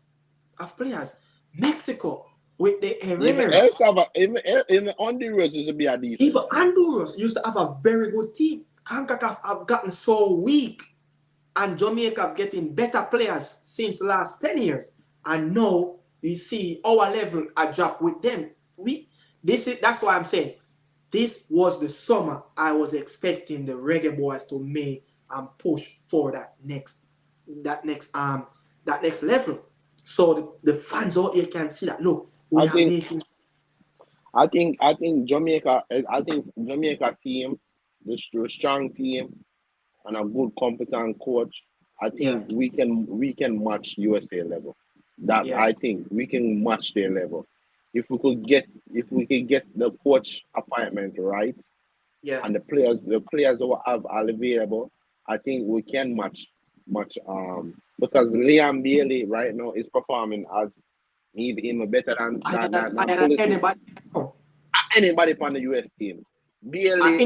of players. Mexico with the Herrera. Even Honduras used to be a decent. Even Honduras used to have a very good team. CONCACAF have gotten so weak. And Jamaica getting better players since the last 10 years. And now you see our level a drop with them. That's why I'm saying this was the summer I was expecting the Reggae Boyz to make and push for that next level. So the fans out here can see that. Look, I think Jamaica team, the strong team, and a good competent coach. I think we can match USA level. I think we can match their level. If we could get the coach appointment right, and the players who have available, I think we can match because Liam Bailey right now is performing as even better than anybody on the US team. Bailey,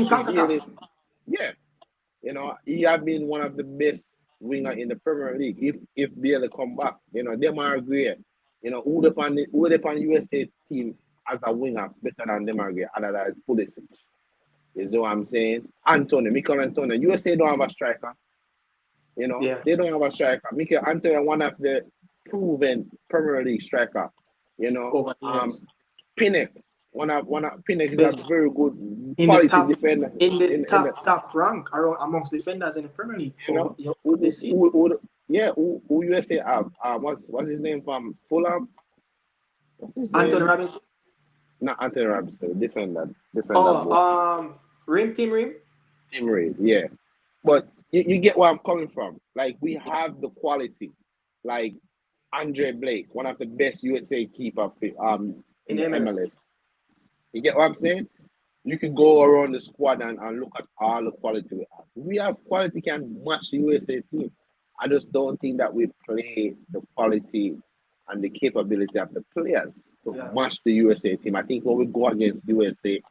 he have been one of the best winger in the Premier League if Bailey come back. You know, Demarai Gray. You know, who the pan USA team as a winger better than Demarai Gray other than Pulisic. You know what I'm saying? Mikel Antonio. USA don't have a striker. You know, Yeah. they don't have a striker. Mikel Antonio, one of the proven Premier League striker. You know, Over the years. Pinnock. One of Pinnock is Best a very good in the quality top defender. in the top rank around amongst defenders in the Premier League. You know, This season. who USA have? What's his name from Fulham? What's his Anthony name? Robinson. Not Anthony Robinson. Defender. Oh, Team Rim. Tim Reid, yeah. But you get where I'm coming from. Like, we have the quality. Like Andre Blake, one of the best USA keeper in the MLS. You get what I'm saying? You can go around the squad and look at all the quality we have. We have quality can match the USA team. I just don't think that we play the quality and the capability of the players to match the USA team. I think when we go against USA,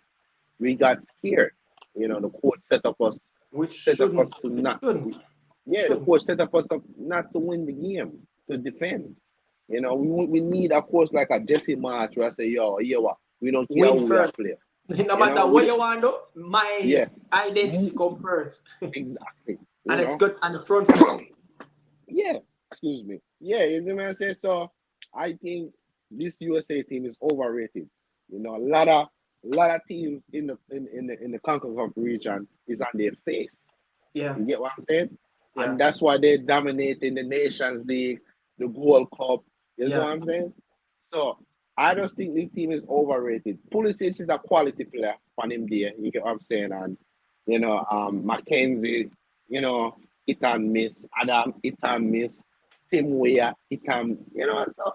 we got scared. You know, the coach set up us to not. The coach set up us not to win the game, to defend. You know, we need a coach like a Jesse March where I say, yo, what? We don't care who we are playing. No matter what you want to do, my identity come first. Exactly. And it's good on the front foot. Yeah. Excuse me. Yeah, you know what I'm saying? So I think this USA team is overrated. You know, a lot of teams in the CONCACAF region is on their face. Yeah. You get what I'm saying? Yeah. And that's why they dominate in the Nations League, the Gold Cup. You know what I'm saying? So I just think this team is overrated. Pulisic is a quality player for him there. You get what I'm saying? And you know, Mackenzie, you know, it and miss. Adam, it and miss. Tim Weah, it and you know, so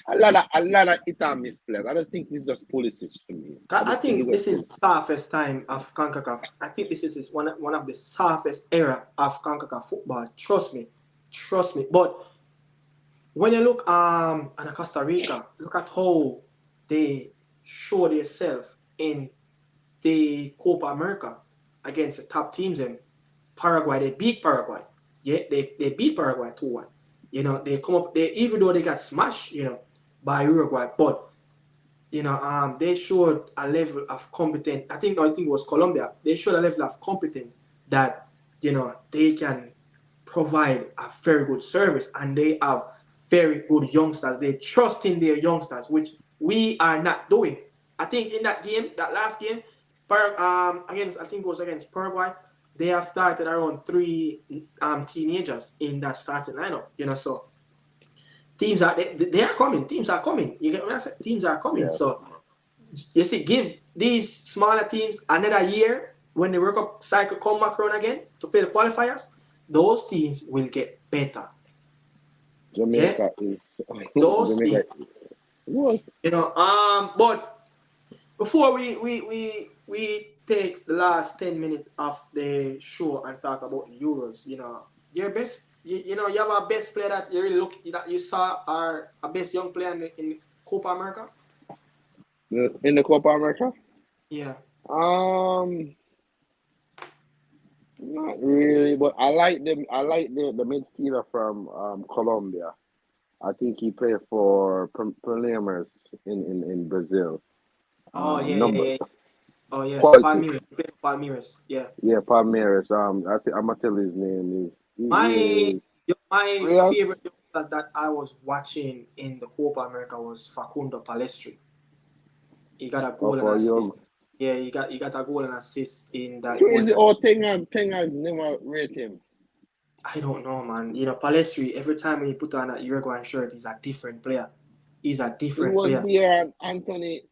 a lot of it and miss players. I just think this is just Pulisic to me. I think this is the toughest time of CONCACAF. I think this is one of the toughest era of CONCACAF football. Trust me. But when you look at Costa Rica, look at how they show themselves in the Copa America against the top teams in Paraguay. They beat Paraguay. Yeah, they beat Paraguay 2-1. You know, they come up, even though they got smashed, you know, by Uruguay, but you know, they showed a level of competence. I think it was Colombia. They showed a level of competence that, you know, they can provide a very good service, and they have very good youngsters. They trust in their youngsters, which we are not doing. I think in that game, that last game, I think it was against Paraguay, they have started around 3 teenagers in that starting lineup. You know, so teams are they are coming. Teams are coming. You get what I said? Teams are coming. Yeah. So you see, give these smaller teams another year when the World Cup cycle come back around again to play the qualifiers. Those teams will get better. Jamaica is those Jamaica. Teams. What? You know, but before we take the last 10 minutes of the show and talk about the Euros, you know, your best, you know, you have a best player that you really that you saw are a best young player in Copa America. In the Copa America? Yeah. Not really, but I like the midfielder from Colombia. I think he played for Palmeiras in Brazil. Oh yeah. Oh yeah, Palmeiras. Yeah. Yeah, Palmeiras. I'm gonna tell his name is. My favorite that I was watching in the Copa America was Facundo Palestri. He got a goal and assist. Yeah, he got a goal and assist in that. Crazy. Tenga never rate him. I don't know, man. You know, Palestri, every time he put on a Uruguayan shirt, he's a different player. He's a different player. He was there, Anthony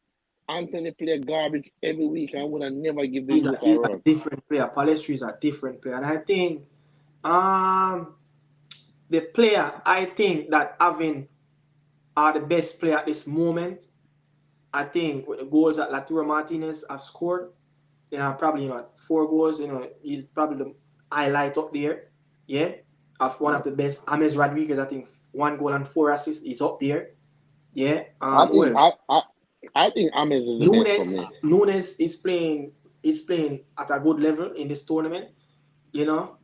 played garbage every week. I would have never give this he's a different player. Palestri is a different player. And I think the player I think that having are the best player at this moment, I think with the goals that Lautaro Martinez have scored, you know, probably 4 goals, you know, he's probably the highlight up there. Yeah, of one of the best. James Rodriguez, I think 1 goal and 4 assists is up there. Yeah. I think James is the best for me. Nunes is playing at a good level in this tournament. You know,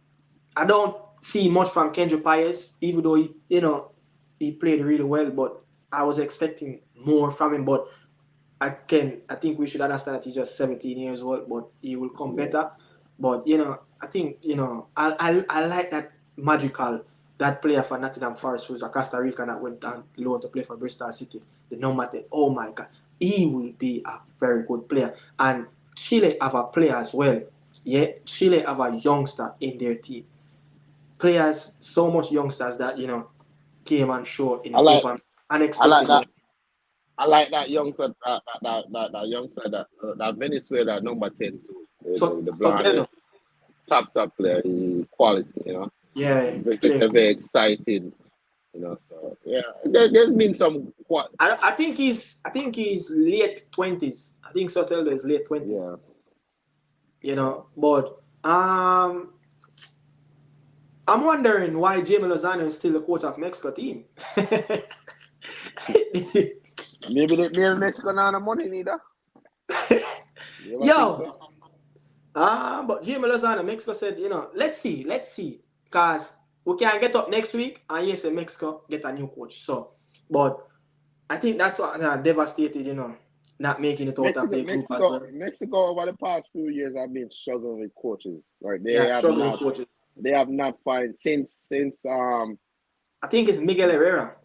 I don't see much from Kendrick Pius, even though he played really well, but I was expecting more from him. But I think we should understand that he's just 17 years old, but he will come better. But I think I like that that player for Nottingham Forest, who's a Costa Rican that went down low to play for Bristol City. The number 10. Oh my God, he will be a very good player. And Chile have a player as well. Yeah, Chile have a youngster in their team. Players, so much youngsters that came and showed in the Copa I unexpected. like that youngster, that youngster, that Venezuela number 10 too. The blind, top player, quality, Yeah, very exciting, So yeah, there's been some. I think he's late 20s. I think Soteldo is late 20s. Yeah. But I'm wondering why Jamie Lozano is still the coach of Mexico team. Maybe Mexico not have money neither. Yo. But Jamie Lozano, Mexico said, let's see. Because we can get up next week and yes, Mexico get a new coach. So, but I think that's what devastated, not making it out of the group as well. Mexico over the past few years have been struggling with coaches. Right? Coaches. They have not found since I think it's Miguel Herrera.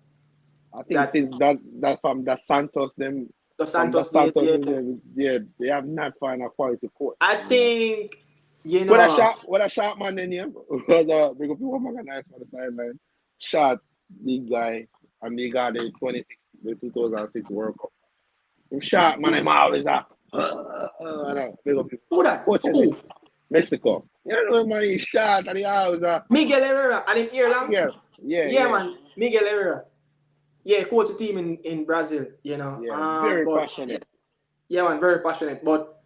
I think since that from the Santos them. The Santos, they have not found a quality coach. I think what a shot man in here was big up people nice for the sideline. Shot big guy and they got the 2006 World Cup. Shot man, I'm always up. Big up people. Who that? Mexico. You know man, he shot and he always Miguel Herrera and in Ireland. Yeah, man. Miguel Herrera. Yeah, coach a team in Brazil, Yeah, very passionate. Yeah, man, very passionate. But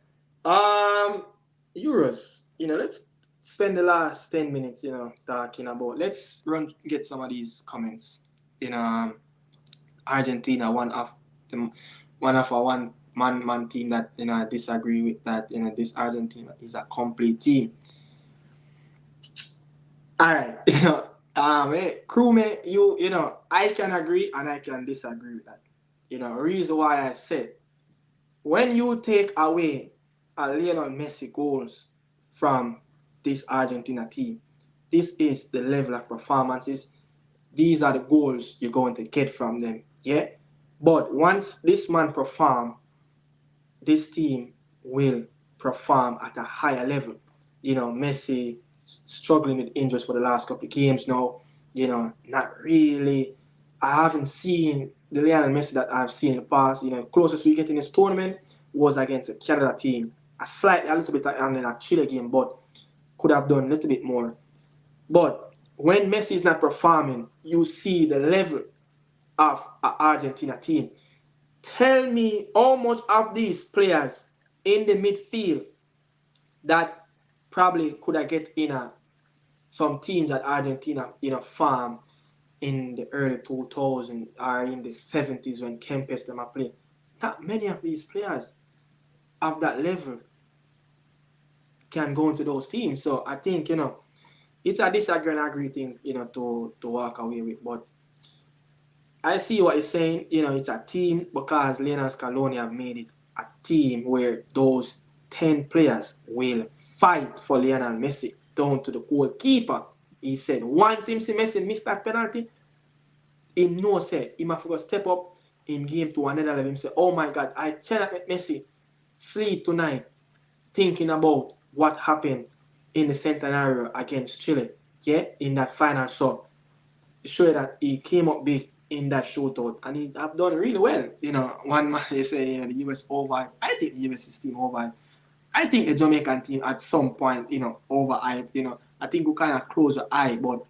Euros, let's spend the last 10 minutes, talking about. Let's get some of these comments. Argentina, one of our one-man team that I disagree with that. This Argentina is a complete team. All right, crewmate, I can agree and I can disagree with that. Reason why I said when you take away a Lionel Messi goals from this Argentina team, this is the level of performances. These are the goals you're going to get from them. Yeah, but once this man perform, this team will perform at a higher level. Messi struggling with injuries for the last couple of games now. Not really. I haven't seen the Lionel Messi that I've seen in the past. Closest we get in this tournament was against a Canada team. A little bit in a Chile game, but could have done a little bit more. But when Messi is not performing, you see the level of an Argentina team. Tell me how much of these players in the midfield that probably could have get in some teams that Argentina farm in the early 2000s or in the 70s when Kempes them are playing. Not many of these players of that level can go into those teams. So I think it's a disagree and agree thing to walk away with. But I see what you're saying. It's a team because Lionel Scaloni have made it a team where those 10 players will fight for Lionel Messi down to the goalkeeper. He said once him see Messi miss that penalty, he knows he must go step up in game to another level. He say, oh my God, I cannot let Messi sleep tonight thinking about what happened in the Centenario against Chile, in that final shot. To show that he came up big in that shootout and he have done really well. One man they say the US over. I think the US team over. I think the Jamaican team at some point, overhyped. I think we kind of close the eye, but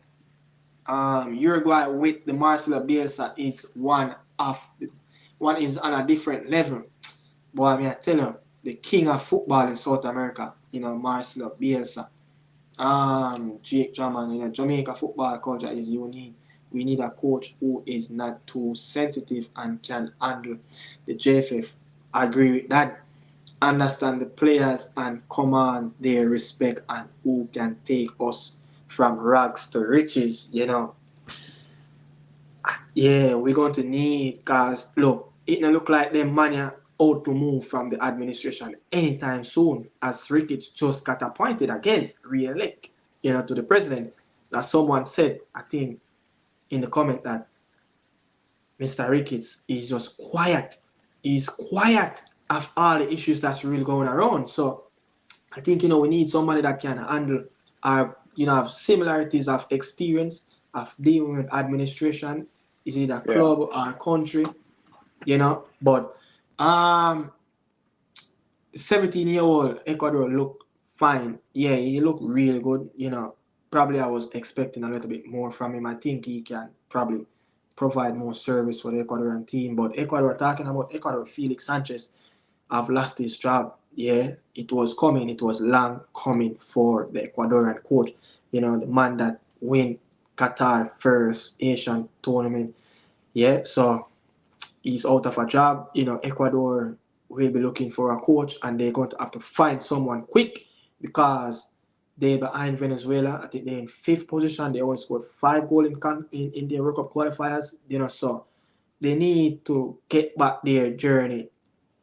Uruguay with the Marcelo Bielsa is one is on a different level. But I tell you, the king of football in South America, Marcelo Bielsa. Jake Drummond, Jamaica football culture is unique. We need a coach who is not too sensitive and can handle the JFF. I agree with that. Understand the players and command their respect and who can take us from rags to riches, Yeah, we're going to need, because look, it don't look like them money are out to move from the administration anytime soon, as Ricketts just got appointed again, re-elect, to the president. As someone said, I think, in the comment, that Mr. Ricketts is just quiet. He's quiet of all the issues that's really going around. So I think, we need somebody that can handle our, have similarities of experience of dealing with administration. Is it a club or a country? But 17-year-old Ecuador look fine. Yeah, he look really good. Probably I was expecting a little bit more from him. I think he can probably provide more service for the Ecuadorian team. But Ecuador, talking about Ecuador, Felix Sanchez have lost his job. Yeah, it was coming. It was long coming for the Ecuadorian coach. The man that win Qatar first Asian tournament. Yeah, so he's out of a job. Ecuador will be looking for a coach, and they're going to have to find someone quick, because they're behind Venezuela. I think they're in 5th position. They only scored 5 goals in their World Cup qualifiers. So they need to get back their journey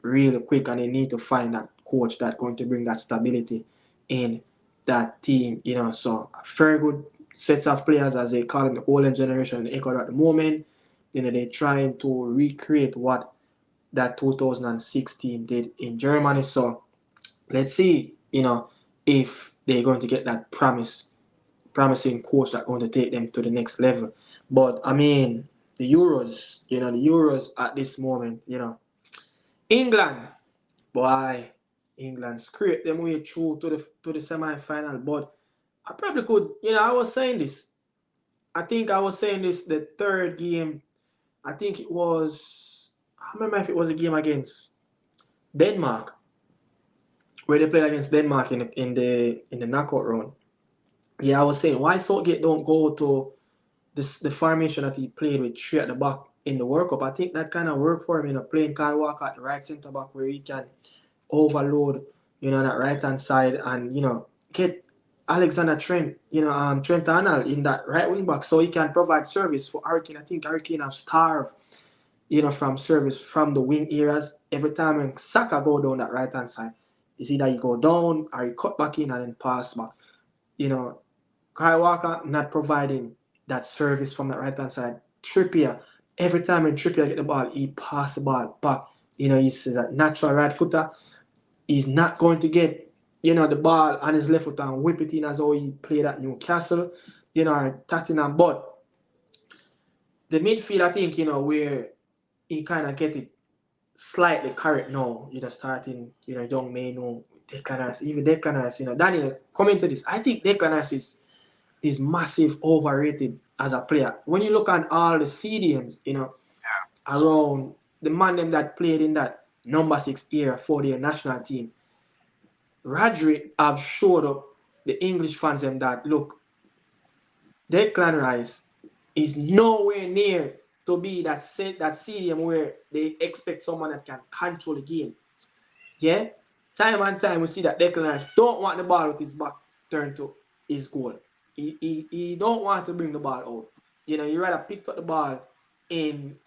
really quick, and they need to find that coach that's going to bring that stability in that team. So very good sets of players, as they call it, the golden generation in Ecuador at the moment. They're trying to recreate what that 2016 did in Germany. So let's see, if they're going to get that promising coach that's going to take them to the next level. But I mean, the Euros at this moment, England, boy, England scraped them way through to the semi-final. But I probably could, I was saying this. I think I was saying this the third game. I think it was, I don't remember if it was a game against Denmark, where they played against Denmark in the knockout round. Yeah, I was saying, why Southgate don't go to the formation that he played with 3 at the back in the World Cup? I think that kind of worked for him, playing Kyle Walker at the right centre back, where he can overload, that right hand side, and get Alexander Trent, Trent Arnold in that right wing back, so he can provide service for Hurricane. I think Hurricane have starved, from service from the wing areas. Every time when Saka go down that right hand side, it's either you go down or you cut back in and then pass back. Kyle Walker not providing that service from that right hand side. Trippier, every time when Trippier get the ball, he pass the ball back. He's a natural right footer. He's not going to get, the ball on his left foot and whip it in, as how he played at Newcastle, or Tottenham. But the midfield, I think, where he kind of get it slightly correct now, starting, young Manu, Declan Rice, even Declan Rice, Daniel, come into this. I think Declan Rice is massive overrated as a player. When you look at all the CDMs, around the man them that played in that number 6 era for their national team, Rodri have showed up the English fans them that, look, Declan Rice is nowhere near to be that CDM where they expect someone that can control the game. Yeah? Time and time we see that Declan Rice don't want the ball with his back turned to his goal. He don't want to bring the ball out. He rather pick up the ball in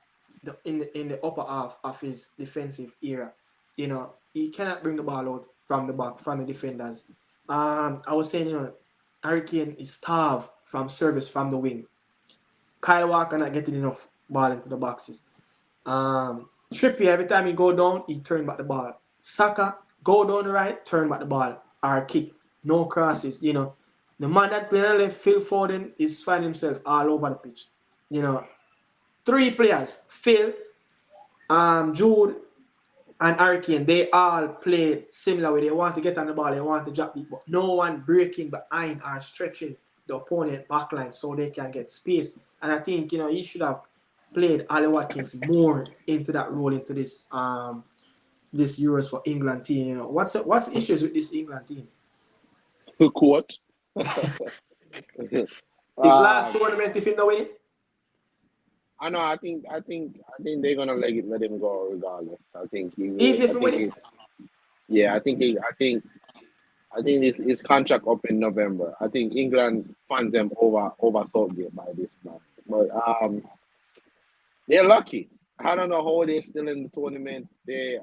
the upper half of his defensive area. He cannot bring the ball out from the back, from the defenders. I was saying, Hurricane is starved from service from the wing. Kyle Walker not getting enough ball into the boxes. Trippier, every time he go down, he turn back the ball. Saka, go down the right, turn back the ball. Or kick. No crosses, The man that played on the left, Phil Foden, is finding himself all over the pitch. 3 players, Phil, Jude, and Hurricane, they all play similar way. They want to get on the ball, they want to drop it, but no one breaking behind or stretching the opponent backline so they can get space. And I think, he should have played Ali Watkins more into that role, into this this Euros for England team. What's the issues with this England team? What? His last tournament, if he don't win it? I know. I think they're gonna let him go regardless. I think he will. If he win it? Yeah, I think I think his contract up in November. I think England funds them over Southgate by this month. But they're lucky. I don't know how they're still in the tournament. They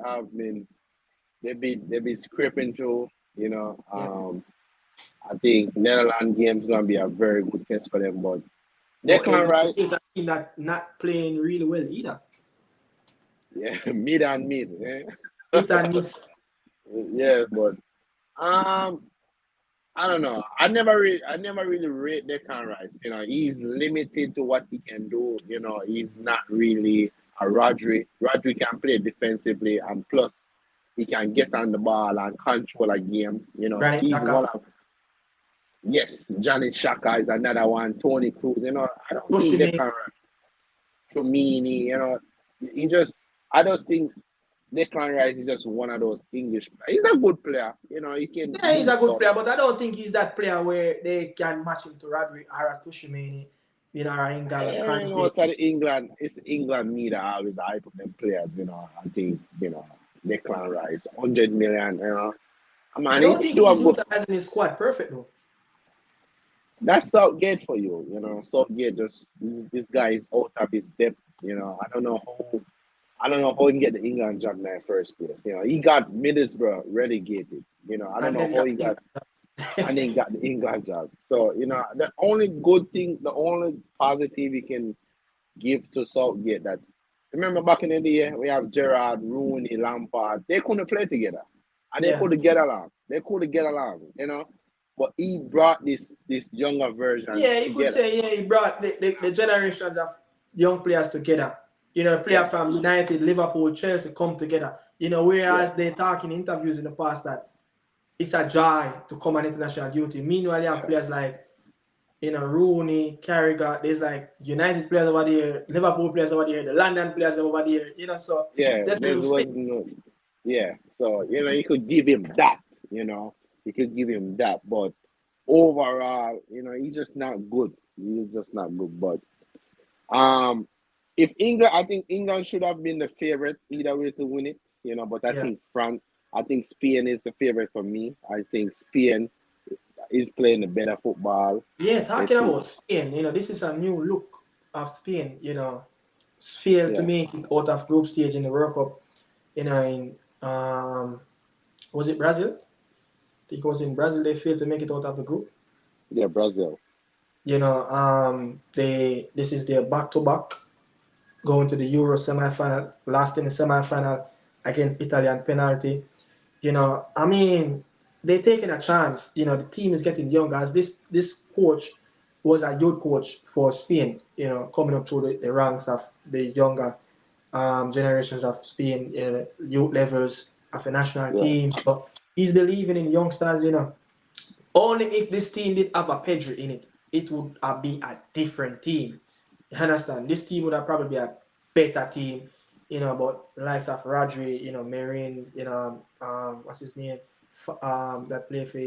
be scraping through. You know, Yeah. I think Netherlands game's gonna be a very good test for them. But But Declan it Rice, is a team that not playing really well either. yeah, mid and mid, Hit and miss. yeah. But um, I don't know. I never really rate Declan Rice. You know, he's limited to what he can do. You know, he's not really a Rodri. Rodri can play defensively, and plus he can get on the ball and control a game. You know, Granit he's one Xhaka. of yes. Janet Shaka is another one. Tony Cruz. You know, I don't think Toshime. Declan Rice. Chomini. You know, he just. I just think Declan Rice is just one of those English. He's a good player. You know, he can Yeah, he's do a good stuff. player, but I don't think he's that player where they can match him to Rodri or Toshimeni, you know, or Ingala You know, Kante. it's England media always hype up them players, you know. I think, you know, Declan Rice, 100 million, you know. I I mean, don't he think do a he's good. utilizing his squad perfect though. That's Southgate for you, you know. Southgate just this guy is out of his depth, you know. I don't know how he can get the England job in the first place. You know, he got Middlesbrough relegated. You know, I don't And know then how got he got and England. then got the England job. So, you know, the only good thing, the only positive he can give to Southgate that remember back in the day we have Gerrard, Rooney, Lampard. They couldn't play together, and they Yeah. couldn't get along. They couldn't get along, you know. But he brought this younger version Yeah, you could together. say, yeah, he brought the generations of young players together. You know, Yeah, players from United, Liverpool, Chelsea come together. You know, yeah, whereas they talk in interviews in the past that it's a joy to come on international duty. Meanwhile, you have yeah, players like, you know, Rooney, Carragher, there's like United players over there, Liverpool players over there, the London players over there, you know, so yeah. there's There no was fit. no, yeah. So you know, you could give him that. You know, you could give him that. But overall, you know, he's just not good. He's just not good. But Um, if England, I think England should have been the favorites either way to win it, you know. But Yeah. I think Spain is the favorite for me. I think Spain is playing the better football. Yeah, I talking think, about Spain, you know, this is a new look of Spain, you know. Failed to yeah, make it out of group stage in the World Cup, you know, in was it Brazil? I think it was in Brazil they failed to make it out of the group. yeah, Brazil, You know, this is their back to back going to the Euro semi-final, last in the semi-final against Italy on penalty. You know, I mean, they're taking a chance. You know, the team is getting younger. As this coach was a youth coach for Spain. You know, coming up through the ranks of the younger generations of Spain, you know, youth levels of the national yeah, team. So he's believing in youngsters. You know, only if this team did have a Pedri in it, it would be a different team. You understand? This team would have probably be a better team, you know, but the likes of Rodri, you know, Marin, you know, what's his name? That play for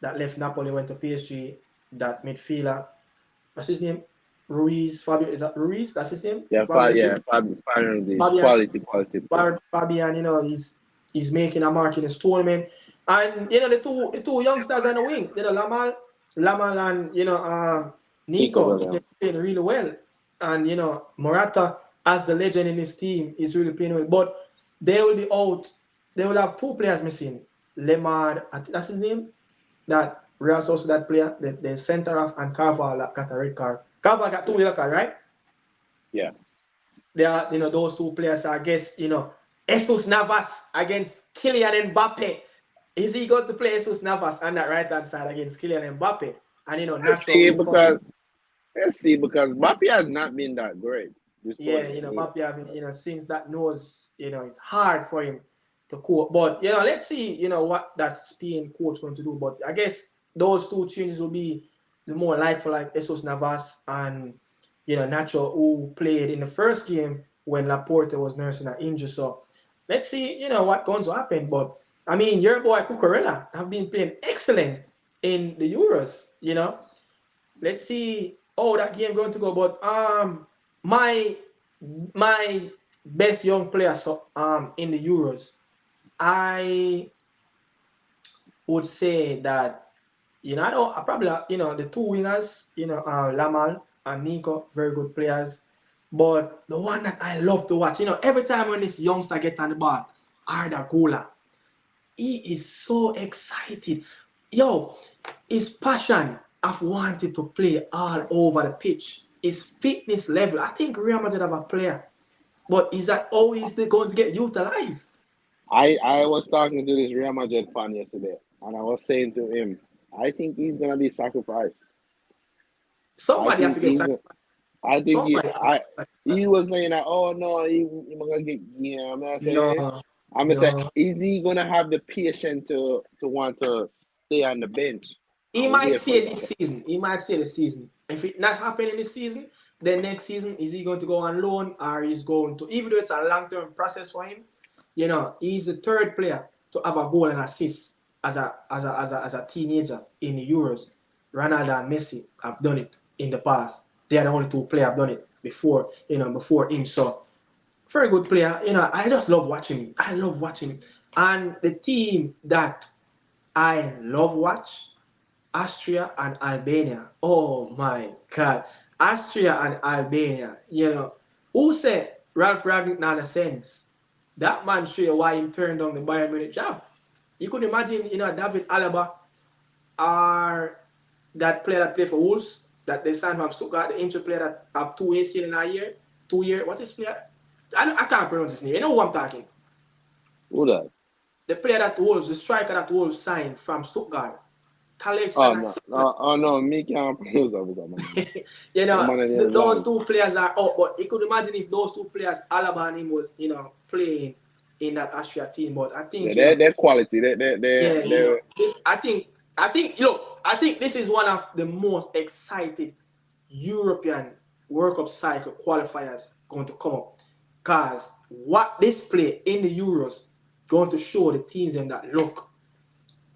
that left Napoli went to PSG, that midfielder, what's his name? Ruiz, Fabio, is that Ruiz? That's his name? yeah, Fabian, finally, Fabian, quality play. Fabian, you know, he's making a mark in his tournament. And you know, the two youngsters on the wing, you know, Lamal and you know, Nico Nico, they're Williams, playing really well. And you know, Morata as the legend in his team is really playing well. But they will be out. They will have two players missing. Lemar, I think that's his name. That Real Sociedad player, the center half, and Carval got a red card. Carval got two yellow card, right? yeah. They are, you know, those two players. I guess, you know, Jesus Navas against Kylian Mbappe. Is he going to play Jesus Navas on that right hand side against Kylian Mbappe? And you know, Let's Nacho see will come in. because Mbappe has not been that great this Yeah, you tournament know, either. Mbappe having, you know, since that knows, you know, it's hard for him to cope. But you know, let's see, you know, what that Spain coach going to do. But I guess those two changes will be the more like for like Jesus Navas and you know Nacho, who played in the first game when Laporte was nursing an injury. So let's see, you know, what going to happen. But I mean, your boy Cucurella have been playing excellent in the Euros. You know, let's see how that game going to go. But my my best young player so in the Euros, I would say that, I probably, the two wingers, Lamal and Nico, very good players. But the one that I love to watch, every time when this youngster get on the ball, Arda Gula, he is so excited. Yo, his passion of wanting to play all over the pitch, his fitness level. I think Real Madrid have a player, but is that always going to get utilized? I was talking to this Real Madrid fan yesterday, and I was saying to him, I think he's gonna be sacrificed. I Somebody have think to get he's. sacrificed. I think Somebody have to I. get He sacrificed. was saying that. Oh no, he gonna get. Yeah, I'm gonna say. No, I'm gonna say, no. is he gonna have the patience to want to stay on the bench He and might wait for stay it to this happen? season. He might stay this season. If it not happening this season, then next season, is he going to go on loan or he's going to, even though it's a long-term process for him, he's the third player to have a goal and assist as a teenager in the Euros. Ronaldo and Messi have done it in the past. They are the only two players have done it before him. So very good player. I just love watching him. I love watching him. And the team that I love watch, Austria and Albania. Oh my God. Austria and Albania. Who said Ralph Ragnick not a sense? That man show you why he turned down the Bayern Munich job. You could imagine, David Alaba or that player that played for Wolves, that they signed from Stuttgart, the injured player that have 2 ACL in a year. 2 year. What's his player? I can't pronounce his name. You know who I'm talking? Who that? The player that Wolves, the striker that Wolves signed from Stuttgart. Khaled Oh no, Sanax. no, oh no, me can't pronounce that man. That man is Those long. two players are out, but you could imagine if those two players, Alaba and him, was playing in that Austria team. But I Yeah, think they're quality. yeah, They're this I think this is one of the most excited European World Cup cycle qualifiers going to come up, cause what this play in the Euros going to show the teams in that look.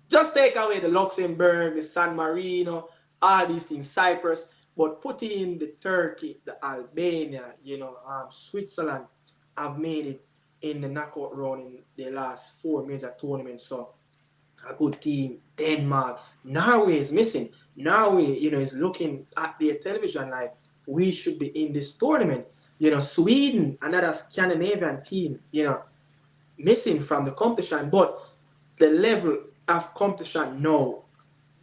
Just take away the Luxembourg, the San Marino, all these things, Cyprus, but put in the Turkey, the Albania, Switzerland have made it in the knockout round in the last 4 major tournaments. So a good team. Denmark, Norway is missing. Norway, is looking at their television like we should be in this tournament. Sweden, another Scandinavian team, missing from the competition, but the level of competition now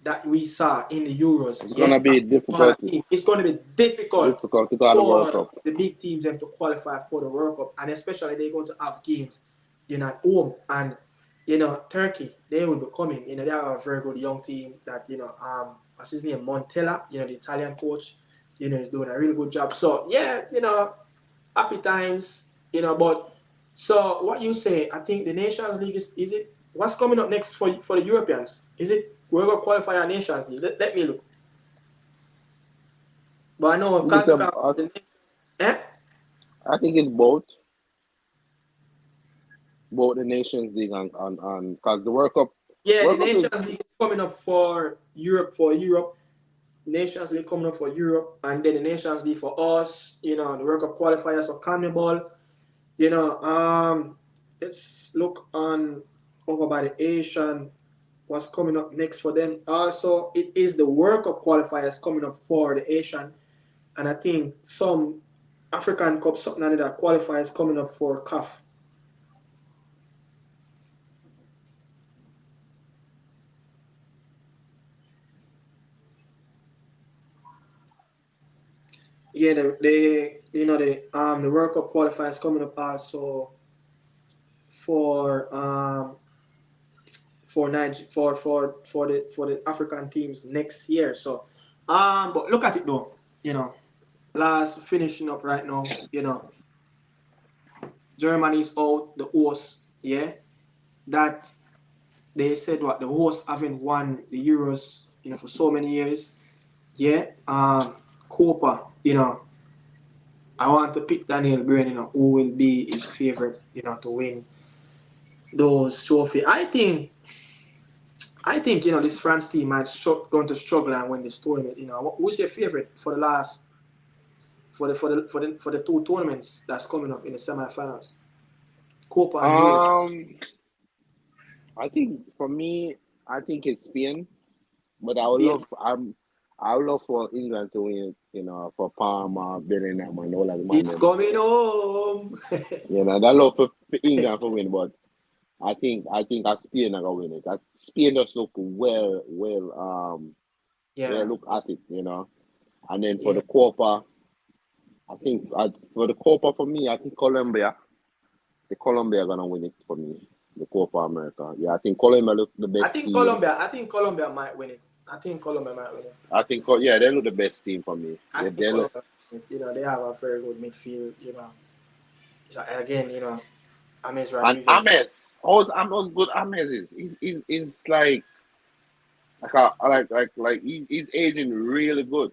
that we saw in the Euros, it's gonna be difficult it's going to be difficult to go to the World for Cup. the big teams to qualify for the World Cup, and especially they're going to have games, at home, and Turkey, they will be coming. They have a very good young team that what's his name, Montella, the Italian coach, is doing a really good job. So yeah, happy times, but. So what you say? I think the Nations League is it? What's coming up next for the Europeans? Is it we're gonna qualify our Nations League? Let me look. But I know Listen, I think it's both the Nations League and because the Yeah, the World Cup Nations is League is coming up for Europe. Nations League coming up for Europe, and then the Nations League for us. The World Cup qualifiers for CONMEBOL. Let's look on over by the Asian. What's coming up next for them? Also, it is the World Cup qualifiers coming up for the Asian, and I think some African Cup something like that qualifiers coming up for CAF. Yeah, the World Cup qualifiers coming up also for the African teams next year. So but look at it though, last finishing up right now, Germany's out, the host, yeah. That they said what the hosts haven't won the Euros, for so many years. Yeah. Copa, I want to pick Daniel Brain, who will be his favorite, to win those trophy. I think this France team might going to struggle and win this tournament. Who's your favorite for the last for the two tournaments that's coming up in the semifinals? Copa and Euros. I think for me, I think it's Spain, but I would Spain. love for England to win. You know, for Palmer, Bellingham, and all of them. It's coming home. You know, I love for England to win, but I think Spain are gonna win it. Spain just look well Yeah, look at it, you know. And then for yeah. the Copa, for the Copa for me, I think Colombia are gonna win it for me. The Copa America. Yeah, I think Colombia look the best team. I think Colombia might win it. I think Colombia might win it. I think yeah, they look the best team for me. I think They look Colombia, you know, they have a very good midfield, you know. So again, you know, James and Rodriguez. How's good Ames is. He's he's aging really good,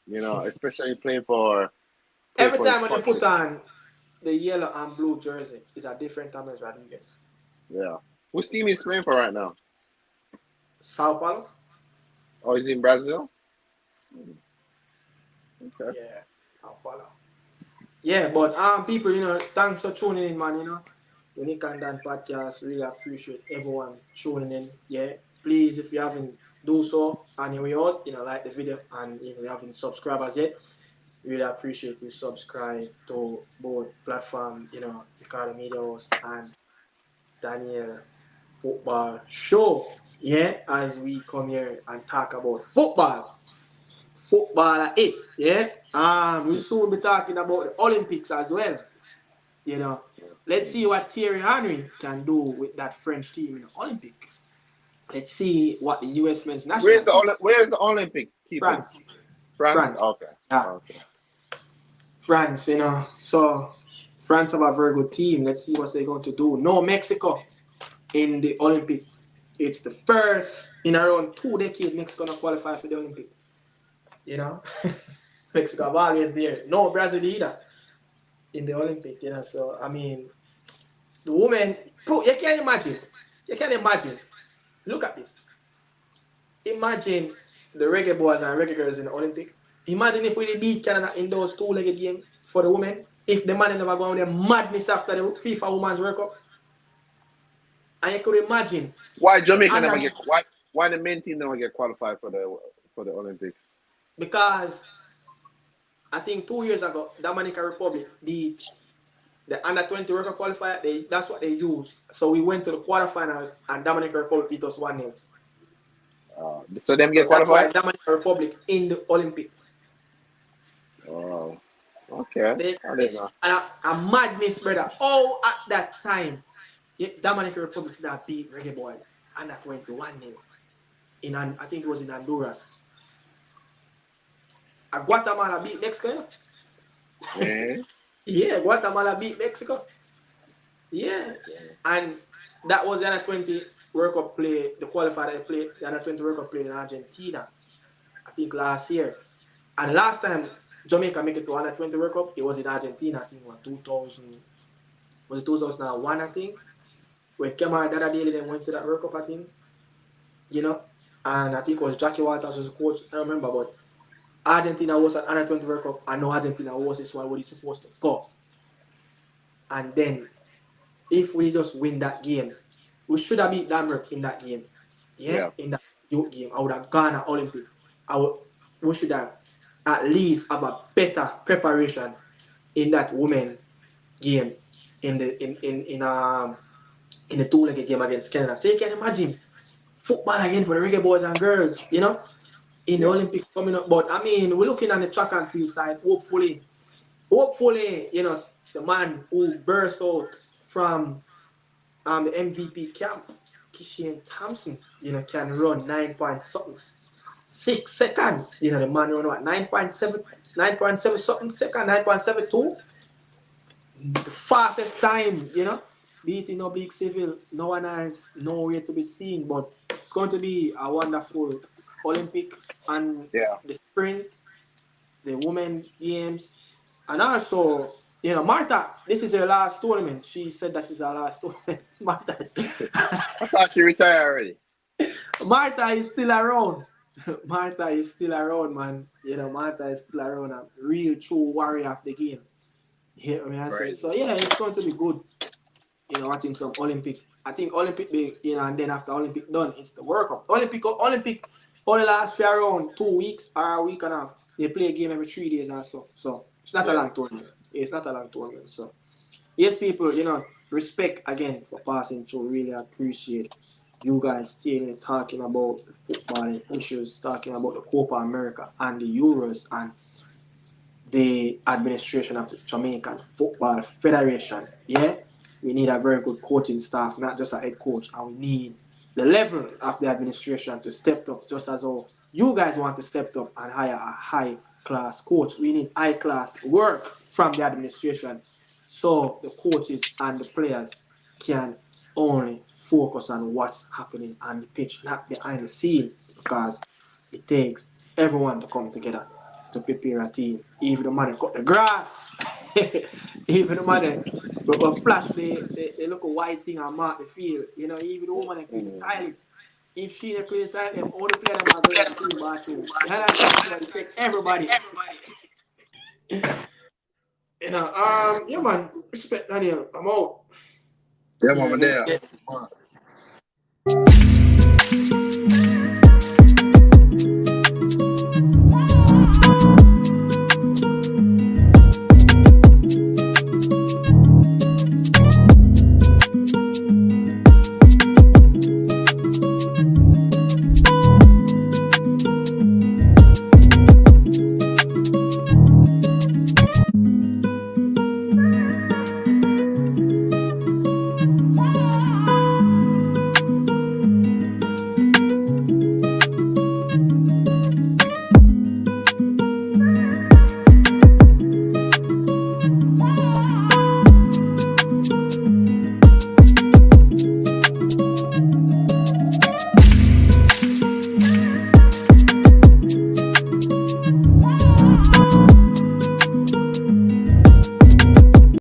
you know, especially playing for Every his time when you country. put on the yellow and blue jersey, it's a different James Rodriguez. Yeah. Which team is playing for right now? Sao Paulo? Oh, he's in Brazil? Okay. Yeah, Sao Paulo. Yeah, but people, you know, thanks for tuning in, man, you know. Unique and Dan podcast, really appreciate everyone tuning in. Yeah, please, if you haven't do so and you're out, you know, like the video and if you haven't subscribed as yet, really appreciate you subscribe to both platform, you know, Ricardo Media Host and Daniel Football Show. Yeah, as we come here and talk about football. Football at it, yeah. We soon be talking about the Olympics as well. You know, let's see what Thierry Henry can do with that French team in the Olympic. Let's see what the US men's national team. Where's the Olympic keeping? France. France? France. Okay. Yeah. Okay. France, you know. So France have a very good team. Let's see what they're going to do. No Mexico in the Olympic. It's the first in around 2 decades Mexico gonna qualify for the Olympic. You know, Mexico have always there. No Brazil either in the Olympic. You know, so I mean, the women. You can't imagine. You can't imagine. Look at this. Imagine the Reggae Boys and Reggae Girls in the Olympic. Imagine if we beat Canada in those two-legged games for the women. If the man never go on their madness after the FIFA Women's World Cup. And you could imagine why Jamaica never get why the men team never get qualified for the Olympics? Because I think 2 years ago, Dominican Republic beat the under 20 World Cup qualifier. That's what they used. So we went to the quarterfinals and Dominican Republic beat us 1-0. So them get That's why qualified? Dominican Republic in the Olympic. Oh, okay. A madness, brother. Oh, at that time, Dominican Republic should have beat Reggae Boyz under 21-0. I think it was in Honduras. Guatemala beat Mexico. Yeah. Yeah, Guatemala beat Mexico. Yeah. And that was the under 20 World Cup play, the qualifier they played, the under 20 World Cup played in Argentina, I think last year. And last time Jamaica make it to under 20 World Cup, it was in Argentina, I think it was 2001, I think. When Kemar Dada Daly then went to that World Cup, I think. You know? And I think it was Jackie Waters was the coach, I don't remember, but Argentina was at under 20 World Cup. I know Argentina was this one where he's supposed to go. And then, if we just win that game, we should have beat Denmark in that game. Yeah. In that youth game. I would have gone at Olympic. We should have at least have a better preparation in that women game in the two-legged game against Canada. So you can imagine football again for the Reggae Boys and girls, you know? In the Olympics coming up. But I mean, we're looking on the track and field side. Hopefully, you know, the man who burst out from the MVP camp, Kishian Thompson, you know, can run 9.6 seconds. You know, the man run what 9.7 something second, 9.72. The fastest time, you know. Beating no big civil, no one else, nowhere to be seen. But it's going to be a wonderful Olympic and the sprint, the women games, and also, you know, Martha, this is her last tournament. She said that is her last tournament. I thought she retired already. Martha is still around. Martha is still around, man. You know, Martha is still around. A real true warrior of the game. You know what I mean? So yeah, it's going to be good. You know, watching some Olympic I think Olympic be, and then after Olympic done, it's the World Cup. Olympic only lasts for around 2 weeks or a week and a half. They play a game every 3 days or so. So it's not a long tournament. It's not a long tournament. So yes, people, respect again for passing through. Really appreciate you guys still talking about the footballing issues, talking about the Copa America and the Euros and the administration of the Jamaican Football Federation. Yeah, we need a very good coaching staff, not just a head coach, and we need the level of the administration to step up, just as how you guys want to step up and hire a high class coach. We need high class work from the administration, so the coaches and the players can only focus on what's happening on the pitch, not behind the scenes, because it takes everyone to come together to prepare a team. Even the man cut the grass, even the man will flash the little white thing and mark the field. Even the woman that clean the toilet. If she didn't clean the toilet, them all the players are going to clean the bathroom. You understand? So it takes everybody. Yeah, man. Respect, Daniel. I'm out. Yeah, man, there.